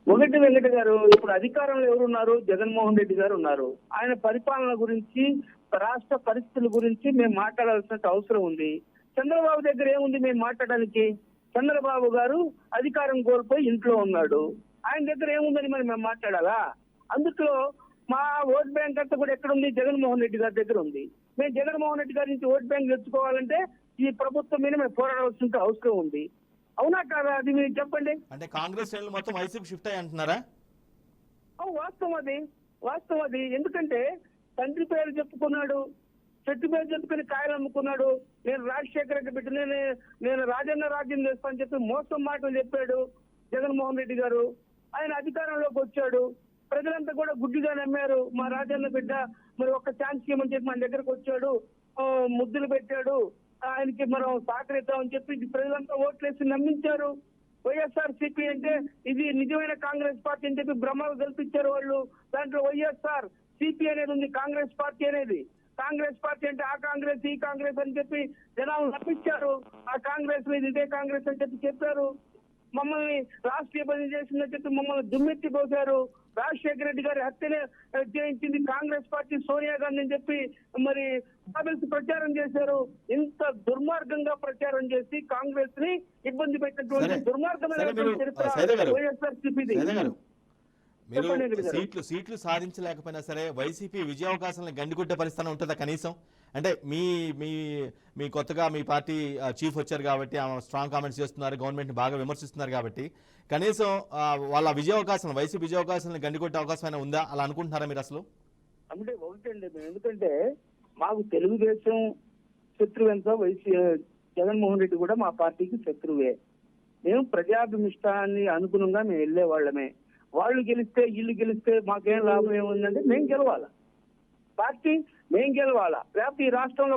ఒకటి వెంకట గారు, ఇప్పుడు అధికారంలో ఎవరున్నారు? జగన్మోహన్ రెడ్డి గారు ఉన్నారు. ఆయన పరిపాలన గురించి, రాష్ట్ర పరిస్థితుల గురించి మేము మాట్లాడాల్సిన అవసరం ఉంది. చంద్రబాబు దగ్గర ఏముంది మేము మాట్లాడడానికి? చంద్రబాబు గారు అధికారం కోల్పోయి ఇంట్లో ఉన్నాడు. ఆయన దగ్గర ఏముందని మరి మేము మాట్లాడాలా? అందుట్లో మా ఓట్ బ్యాంక్ అంతా కూడా ఎక్కడుంది? జగన్మోహన్ రెడ్డి గారి దగ్గర ఉంది. మేము జగన్మోహన్ రెడ్డి గారి నుంచి ఓట్ బ్యాంక్ తెచ్చుకోవాలంటే ఈ ప్రభుత్వం మీద మేము పోరాడాల్సిన అవసరం ఉంది. అవునా కాదా? అది మీరు చెప్పండి. అంటే కాంగ్రెస్ శ్రేణులు మొత్తం వైసీపీ షిఫ్ట్ అయ్యి అంటున్నారా? వాస్తవం అది. ఎందుకంటే తండ్రి పేరు చెప్పుకున్నాడు, చెట్టు పేరు చెప్పుకుని కాయలు అమ్ముకున్నాడు. నేను రాజశేఖర రెడ్డి బిడ్డ, నేను రాజన్న రాజ్యం చేస్తానని చెప్పి మోసం మాటలు చెప్పాడు జగన్మోహన్ రెడ్డి గారు. ఆయన అధికారంలోకి వచ్చాడు, ప్రజలంతా కూడా గుడ్డిగా నమ్మారు. మా రాజన్న బిడ్డ మరి ఒక్క ఛాన్స్ ఇవ్వమని చెప్పి మన దగ్గరకు వచ్చాడు, ముద్దులు పెట్టాడు, ఆయనకి మనం సహకరిద్దామని చెప్పి ప్రజలంతా ఓట్లేసి నమ్మించారు. వైఎస్ఆర్సీపీ అంటే ఇది నిజమైన కాంగ్రెస్ పార్టీ అని చెప్పి భ్రమలు కల్పించారు వాళ్ళు. దాంట్లో వైఎస్ఆర్ సిపి అనేది ఉంది, కాంగ్రెస్ పార్టీ అనేది. కాంగ్రెస్ పార్టీ అంటే ఆ కాంగ్రెస్, ఈ కాంగ్రెస్ అని చెప్పి జనాలు నమ్మించారు. ఆ కాంగ్రెస్ మీద ఇదే కాంగ్రెస్ అని చెప్పారు. మమ్మల్ని రాష్ట్రీయ బదిలీ చేసిందని చెప్పి మమ్మల్ని దుమ్మెత్తి పోశారు. రాజశేఖర రెడ్డి గారి హత్యనే చేయించింది కాంగ్రెస్ పార్టీ, సోనియా గాంధీ అని చెప్పి మరి కాంగ్రెస్ ప్రచారం చేశారు. ఇంత దుర్మార్గంగా ప్రచారం చేసి కాంగ్రెస్ ని ఇబ్బంది పెట్టినటువంటి దుర్మార్గమైన చరిత్ర వైఎస్ఆర్సీపీది. మీరు సీట్లు సాధించలేకపోయినా సరే వైసీపీ విజయావకాశాలను గండికొట్టే పరిస్థితి ఉంటుందా కనీసం? అంటే మీ మీ మీ కొత్తగా మీ పార్టీ చీఫ్ వచ్చారు కాబట్టి స్ట్రాంగ్ కామెంట్స్ చేస్తున్నారు, గవర్నమెంట్ బాగా విమర్శిస్తున్నారు కాబట్టి కనీసం వాళ్ళ విజయావకాశం, వైసీపీ విజయావకాశాలను గండికొట్టే అవకాశం అయినా ఉందా? అలా అనుకుంటున్నారా మీరు అసలు? అంటే ఒకటండి, ఎందుకంటే మాకు తెలుగుదేశం శత్రువు ఎంతో జగన్మోహన్ రెడ్డి కూడా మా పార్టీకి శత్రువే. మేము ప్రజాభిమిష్టాన్ని అనుగుణంగా మేము వెళ్లే వాళ్ళమే. వాళ్ళు గెలిస్తే వీళ్ళు గెలిస్తే మాకేం లాభం ఏముందంటే మేము గెలవాలా, పార్టీ మేము గెలవాలా, లేకపోతే ఈ రాష్ట్రంలో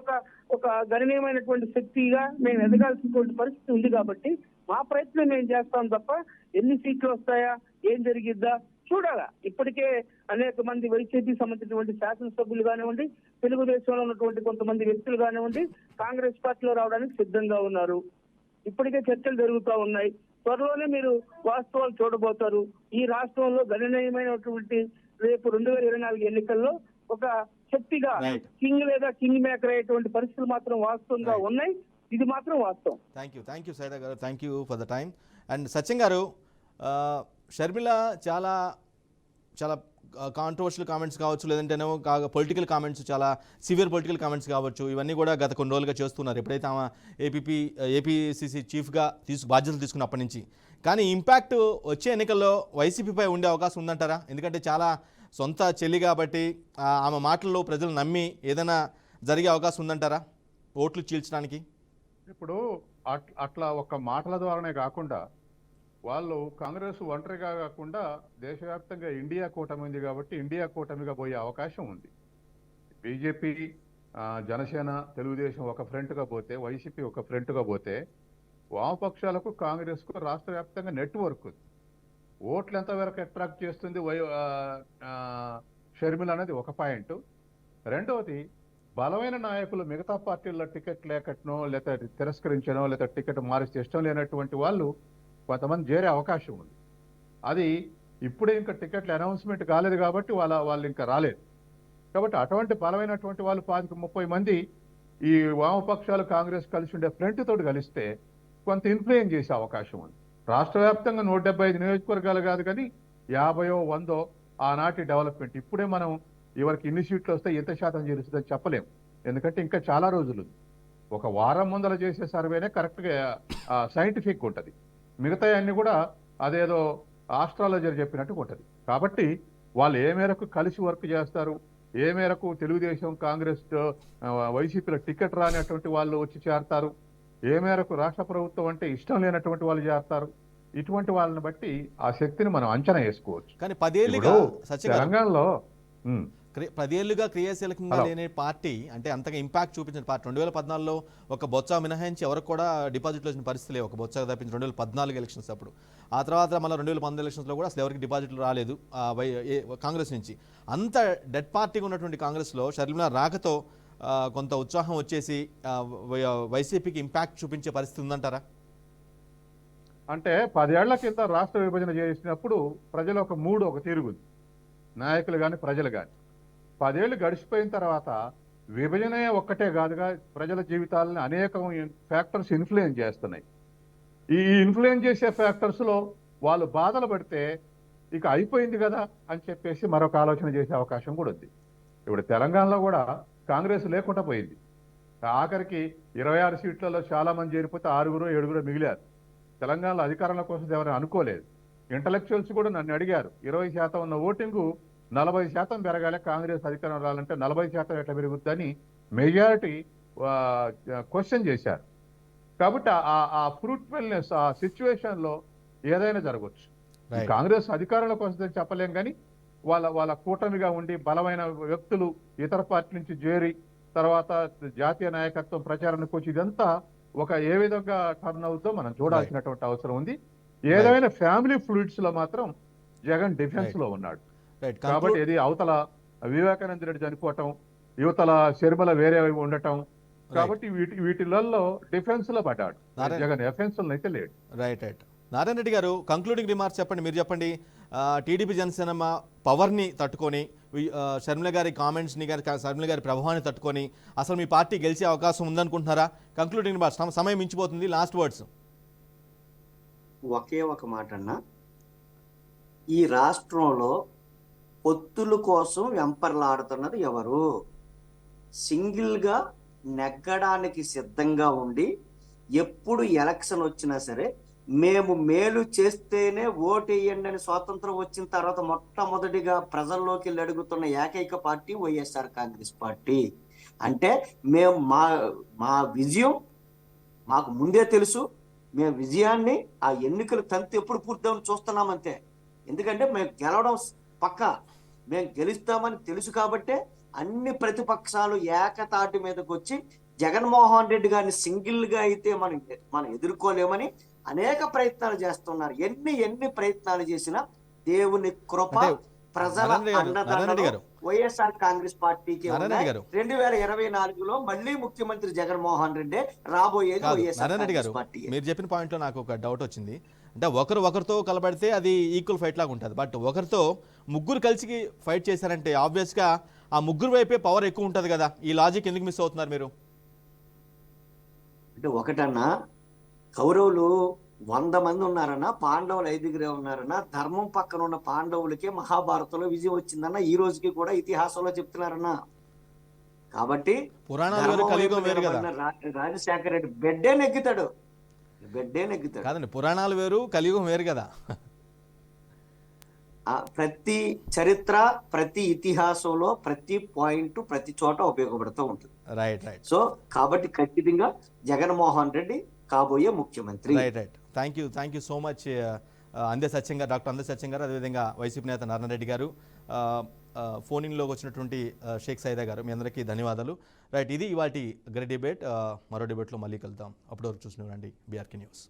ఒక గణనీయమైనటువంటి శక్తిగా మేము ఎదగాల్సినటువంటి పరిస్థితి ఉంది. కాబట్టి మా ప్రయత్నం మేము చేస్తాం తప్ప ఎన్ని సీట్లు వస్తాయా, ఏం జరిగిద్దా చూడాలా. ఇప్పటికే అనేక మంది వైసీపీ సంబంధించినటువంటి శాసనసభ్యులు కానివ్వండి, తెలుగుదేశంలో ఉన్నటువంటి కొంతమంది వ్యక్తులు కానివ్వండి కాంగ్రెస్ పార్టీలో రావడానికి సిద్ధంగా ఉన్నారు. ఇప్పటికే చర్చలు జరుగుతూ ఉన్నాయి. త్వరలోనే మీరు వాస్తవాలు చూడబోతారు. ఈ రాష్ట్రంలో గణనీయమైనటువంటి రేపు 2024 ఎన్నికల్లో ఒక శక్తిగా కింగ్ లేదా కింగ్ మేకర్ అయ్యేటువంటి పరిస్థితులు మాత్రం వాస్తవంగా ఉన్నాయి. ఇది మాత్రం వాస్తవం. థ్యాంక్ యూ సైదా గారు, thank you for the time. And Sachin గారు, షర్మిల చాలా కాంట్రవర్షియల్ కామెంట్స్ కావచ్చు, లేదంటేనేమో పొలిటికల్ కామెంట్స్, చాలా సివియర్ పొలిటికల్ కామెంట్స్ కావచ్చు, ఇవన్నీ కూడా గత కొన్ని రోజులుగా చేస్తున్నారు ఎప్పుడైతే ఆమె ఏపీసీసీ చీఫ్గా బాధ్యతలు తీసుకున్నప్పటి నుంచి. కానీ ఇంపాక్ట్ వచ్చే ఎన్నికల్లో వైసీపీపై ఉండే అవకాశం ఉందంటారా? ఎందుకంటే చాలా సొంత చెల్లి కాబట్టి ఆమె మాటల్లో ప్రజలు నమ్మి ఏదైనా జరిగే అవకాశం ఉందంటారా ఓట్లు చీల్చడానికి? ఇప్పుడు అట్లా ఒక మాటల ద్వారానే కాకుండా వాళ్ళు కాంగ్రెస్ ఒంటరిగా కాకుండా దేశవ్యాప్తంగా ఇండియా కూటమి ఉంది కాబట్టి ఇండియా కూటమిగా పోయే అవకాశం ఉంది. బీజేపీ, జనసేన, తెలుగుదేశం ఒక ఫ్రంట్గా పోతే, వైసీపీ ఒక ఫ్రంట్గా పోతే, వామపక్షాలకు కాంగ్రెస్కు రాష్ట్ర వ్యాప్తంగా నెట్వర్క్ ఉంది. ఓట్లు ఎంతవరకు అట్రాక్ట్ చేస్తుంది షర్మిల అనేది ఒక పాయింట్. రెండవది, బలమైన నాయకులు మిగతా పార్టీల్లో టికెట్ లేకట్నో, లేదా తిరస్కరించనో, లేదా టికెట్ మారిస్తే ఇష్టం లేనటువంటి వాళ్ళు కొంతమంది చేరే అవకాశం ఉంది. అది ఇప్పుడే ఇంకా టికెట్ల అనౌన్స్మెంట్ కాలేదు కాబట్టి వాళ్ళు ఇంకా రాలేదు. కాబట్టి అటువంటి బలమైనటువంటి వాళ్ళు 25-30 మంది ఈ వామపక్షాలు కాంగ్రెస్ కలిసి ఉండే ఫ్రంట్ తోటి కలిస్తే కొంత ఇన్ఫ్లుయెన్స్ చేసే అవకాశం ఉంది. రాష్ట్ర వ్యాప్తంగా 175 నియోజకవర్గాలు కాదు కానీ 50-100 ఆనాటి డెవలప్మెంట్. ఇప్పుడే మనం ఎవరికి ఇన్ని సీట్లు వస్తే ఎంత శాతం చేరుస్తుందని చెప్పలేం, ఎందుకంటే ఇంకా చాలా రోజులు. ఒక వారం ముందర చేసే సర్వేనే కరెక్ట్గా సైంటిఫిక్ ఉంటుంది. మిగతా అన్ని కూడా అదేదో ఆస్ట్రాలజర్ చెప్పినట్టు ఉంటుంది. కాబట్టి వాళ్ళు ఏ మేరకు కలిసి వర్క్ చేస్తారు, ఏ మేరకు తెలుగుదేశం, కాంగ్రెస్, వైసీపీలో టికెట్ రానటువంటి వాళ్ళు వచ్చి చేరతారు, ఏ మేరకు రాష్ట్ర ప్రభుత్వం అంటే ఇష్టం లేనటువంటి వాళ్ళు చేరతారు, ఇటువంటి వాళ్ళని బట్టి ఆ శక్తిని మనం అంచనా వేసుకోవచ్చు. కానీ 10 ఏళ్ళుగా తెలంగాణలో 10 ఏళ్ళుగా క్రియాశీలకంగా లేని పార్టీ, అంటే అంతగా ఇంపాక్ట్ చూపించిన పార్టీ 2014లో ఒక బొత్స మినహాయించి ఎవరికి కూడా డిపాజిట్లు వచ్చిన పరిస్థితి లేవు. ఒక బొత్స తప్పించి 2014 ఎలక్షన్స్ అప్పుడు. ఆ తర్వాత మళ్ళీ 2019 ఎలక్షన్స్లో కూడా అసలు ఎవరికి డిపాజిట్లు రాలేదు కాంగ్రెస్ నుంచి. అంత డెడ్ పార్టీగా ఉన్నటువంటి కాంగ్రెస్లో షర్మిల రాకతో కొంత ఉత్సాహం వచ్చేసి వైసీపీకి ఇంపాక్ట్ చూపించే పరిస్థితి ఉందంటారా? అంటే 10 ఏళ్ల కింద రాష్ట్ర విభజన చేసినప్పుడు ప్రజలు ఒక తీరుగుంది, నాయకులు కానీ ప్రజలు కానీ. 10 ఏళ్ళు గడిచిపోయిన తర్వాత విభజనే ఒక్కటే కాదుగా ప్రజల జీవితాలను అనేక ఫ్యాక్టర్స్ ఇన్ఫ్లుయెన్స్ చేస్తున్నాయి. ఈ ఇన్ఫ్లుయెన్స్ చేసే ఫ్యాక్టర్స్లో వాళ్ళు బాధలు పడితే ఇక అయిపోయింది కదా అని చెప్పేసి మరొక ఆలోచన చేసే అవకాశం కూడా ఉంది. ఇప్పుడు తెలంగాణలో కూడా కాంగ్రెస్ లేకుండా పోయింది. ఆఖరికి 26 సీట్లలో చాలా మంది చేరిపోతే 6-7 మిగిలారు. తెలంగాణలో అధికారంలో కోసం ఎవరైనా అనుకోలేదు. ఇంటలెక్చువల్స్ కూడా నన్ను అడిగారు, 20% ఉన్న ఓటింగు 40% పెరగాలి, కాంగ్రెస్ అధికారం రావాలంటే 40% ఎట్లా పెరుగుతుందని మెజారిటీ క్వశ్చన్ చేశారు. కాబట్టి ఆ ఫ్రూట్ఫుల్నెస్, ఆ సిచ్యువేషన్లో ఏదైనా జరగవచ్చు. కాంగ్రెస్ అధికారంలోకి వస్తుందని చెప్పలేం, కానీ వాళ్ళ కూటమిగా ఉండి బలమైన వ్యక్తులు ఇతర పార్టీ నుంచి చేరి తర్వాత జాతీయ నాయకత్వం ప్రచారానికి వచ్చి ఇదంతా ఏ విధంగా టర్న్ అవుతుందో మనం చూడాల్సినటువంటి అవసరం ఉంది. ఏదైనా ఫ్యామిలీ ఫ్లూయిడ్స్ లో మాత్రం జగన్ డిఫెన్స్ లో ఉన్నాడు. కాబట్టి ఇది అవతల వివేకానంద రెడ్డి చనిపోవటం, యువతల శర్మల వేరే ఉండటం, కాబట్టి వీటిలలో డిఫెన్స్ లో పడ్డాడు జగన్, ఎఫెన్స్ లో అయితే లేడు. రైట్. నారాయణ రెడ్డి గారు, కంక్లూడింగ్ రిమార్క్స్ చెప్పండి. మీరు చెప్పండి, టీడీపీ జనసేన పవర్ని తట్టుకొని, షర్మిల గారి కామెంట్స్ని కానీ షర్మిల గారి ప్రభావాన్ని తట్టుకొని అసలు మీ పార్టీ గెలిచే అవకాశం ఉందనుకుంటున్నారా? కంక్లూడింగ్ రిమార్క్స్, సమయం మించిపోతుంది, లాస్ట్ వర్డ్స్. ఒకే ఒక మాట అన్నా, ఈ రాష్ట్రంలో పొత్తుల కోసం వెంపర్లాడుతున్నది ఎవరు? సింగిల్ గా నెగ్గడానికి సిద్ధంగా ఉండి ఎప్పుడు ఎలక్షన్ వచ్చినా సరే మేము మేలు చేస్తేనే ఓటేయండి అని స్వాతంత్రం వచ్చిన తర్వాత మొట్టమొదటిగా ప్రజల్లోకి వెళ్ళి అడుగుతున్న ఏకైక పార్టీ వైఎస్ఆర్ కాంగ్రెస్ పార్టీ. అంటే మేము మా విజయం మాకు ముందే తెలుసు. మేము విజయాన్ని ఆ ఎన్నికల తంతు ఎప్పుడు పూర్తవుని చూస్తున్నామంతే. ఎందుకంటే మేము గెలవడం పక్క, మేము గెలుస్తామని తెలుసు కాబట్టే అన్ని ఏకతాటి మీదకి వచ్చి జగన్మోహన్ రెడ్డి గారిని సింగిల్ గా అయితే మనం ఎదుర్కోలేమని అనేక ప్రయత్నాలు చేస్తున్నారు. ఎన్ని ప్రయత్నాలు చేసినా దేవుని కృప, ప్రజల అండదండలు వైఎస్ఆర్ కాంగ్రెస్ పార్టీకి 2024లో మళ్ళీ ముఖ్యమంత్రి జగన్మోహన్ రెడ్డి రాబోయేది వైఎస్ఆర్ కాంగ్రెస్ పార్టీ. మీరు చెప్పిన పాయింట్ లో నాకు ఒక డౌట్ వచ్చింది. అంటే ఒకరితో కలబడితే అది ఈక్వల్ ఫైట్ లాగా ఉంటుంది. బట్ ఒకరితో ముగ్గురు కలిసి ఫైట్ చేశారంటే ఆబ్వియస్ గా ఆ ముగ్గురు వైపే పవర్ ఎక్కువ ఉంటుంది కదా. ఈ లాజిక్ ఎందుకు మిస్ అవుతున్నారు మీరు? అంటే ఒకటన్నా, కౌరవులు 100 మంది ఉన్నారన్నా, పాండవులు 5గురే ఉన్నారన్నా, ధర్మం పక్కన ఉన్న పాండవులకే మహాభారతంలో విజయం వచ్చిందన్న ఈ రోజుకి కూడా ఇతిహాసంలో చెప్తున్నారన్నా. కాబట్టి పురాణాలు వేరు, ధర్మం కలియుగం వైపు వేరు కదా. నిలబడిన రాజశేఖర రెడ్డి బెడ్డే నెగ్గుతాడు. కాదండి, పురాణాలు వేరు, కలియుగం వేరు కదా. ప్రతి చరిత్ర, ప్రతి ఇతిహాసంలో ప్రతి పాయింట్ ప్రతి చోట ఉపయోగపడుతూ ఉంటుంది. రైట్ రైట్ సో కాబట్టి ఖచ్చితంగా జగన్మోహన్ రెడ్డి కాబోయే ముఖ్యమంత్రి. Right right thank you so much అందే సత్యం గారు, డాక్టర్ అందే సత్యం గారు, అదేవిధంగా వైసీపీ నేత నారాయణ గారు, ఫోన్ ఇన్లోకి వచ్చినటువంటి షేక్ సైదా గారు, మీ అందరికీ ధన్యవాదాలు. రైట్, ఇది ఇవాటి గ్రేట్ డిబేట్. మరో డిబేట్లో మళ్ళీ కలుద్దాం. అప్పటి వరకు చూసిన రండి బీఆర్కే న్యూస్.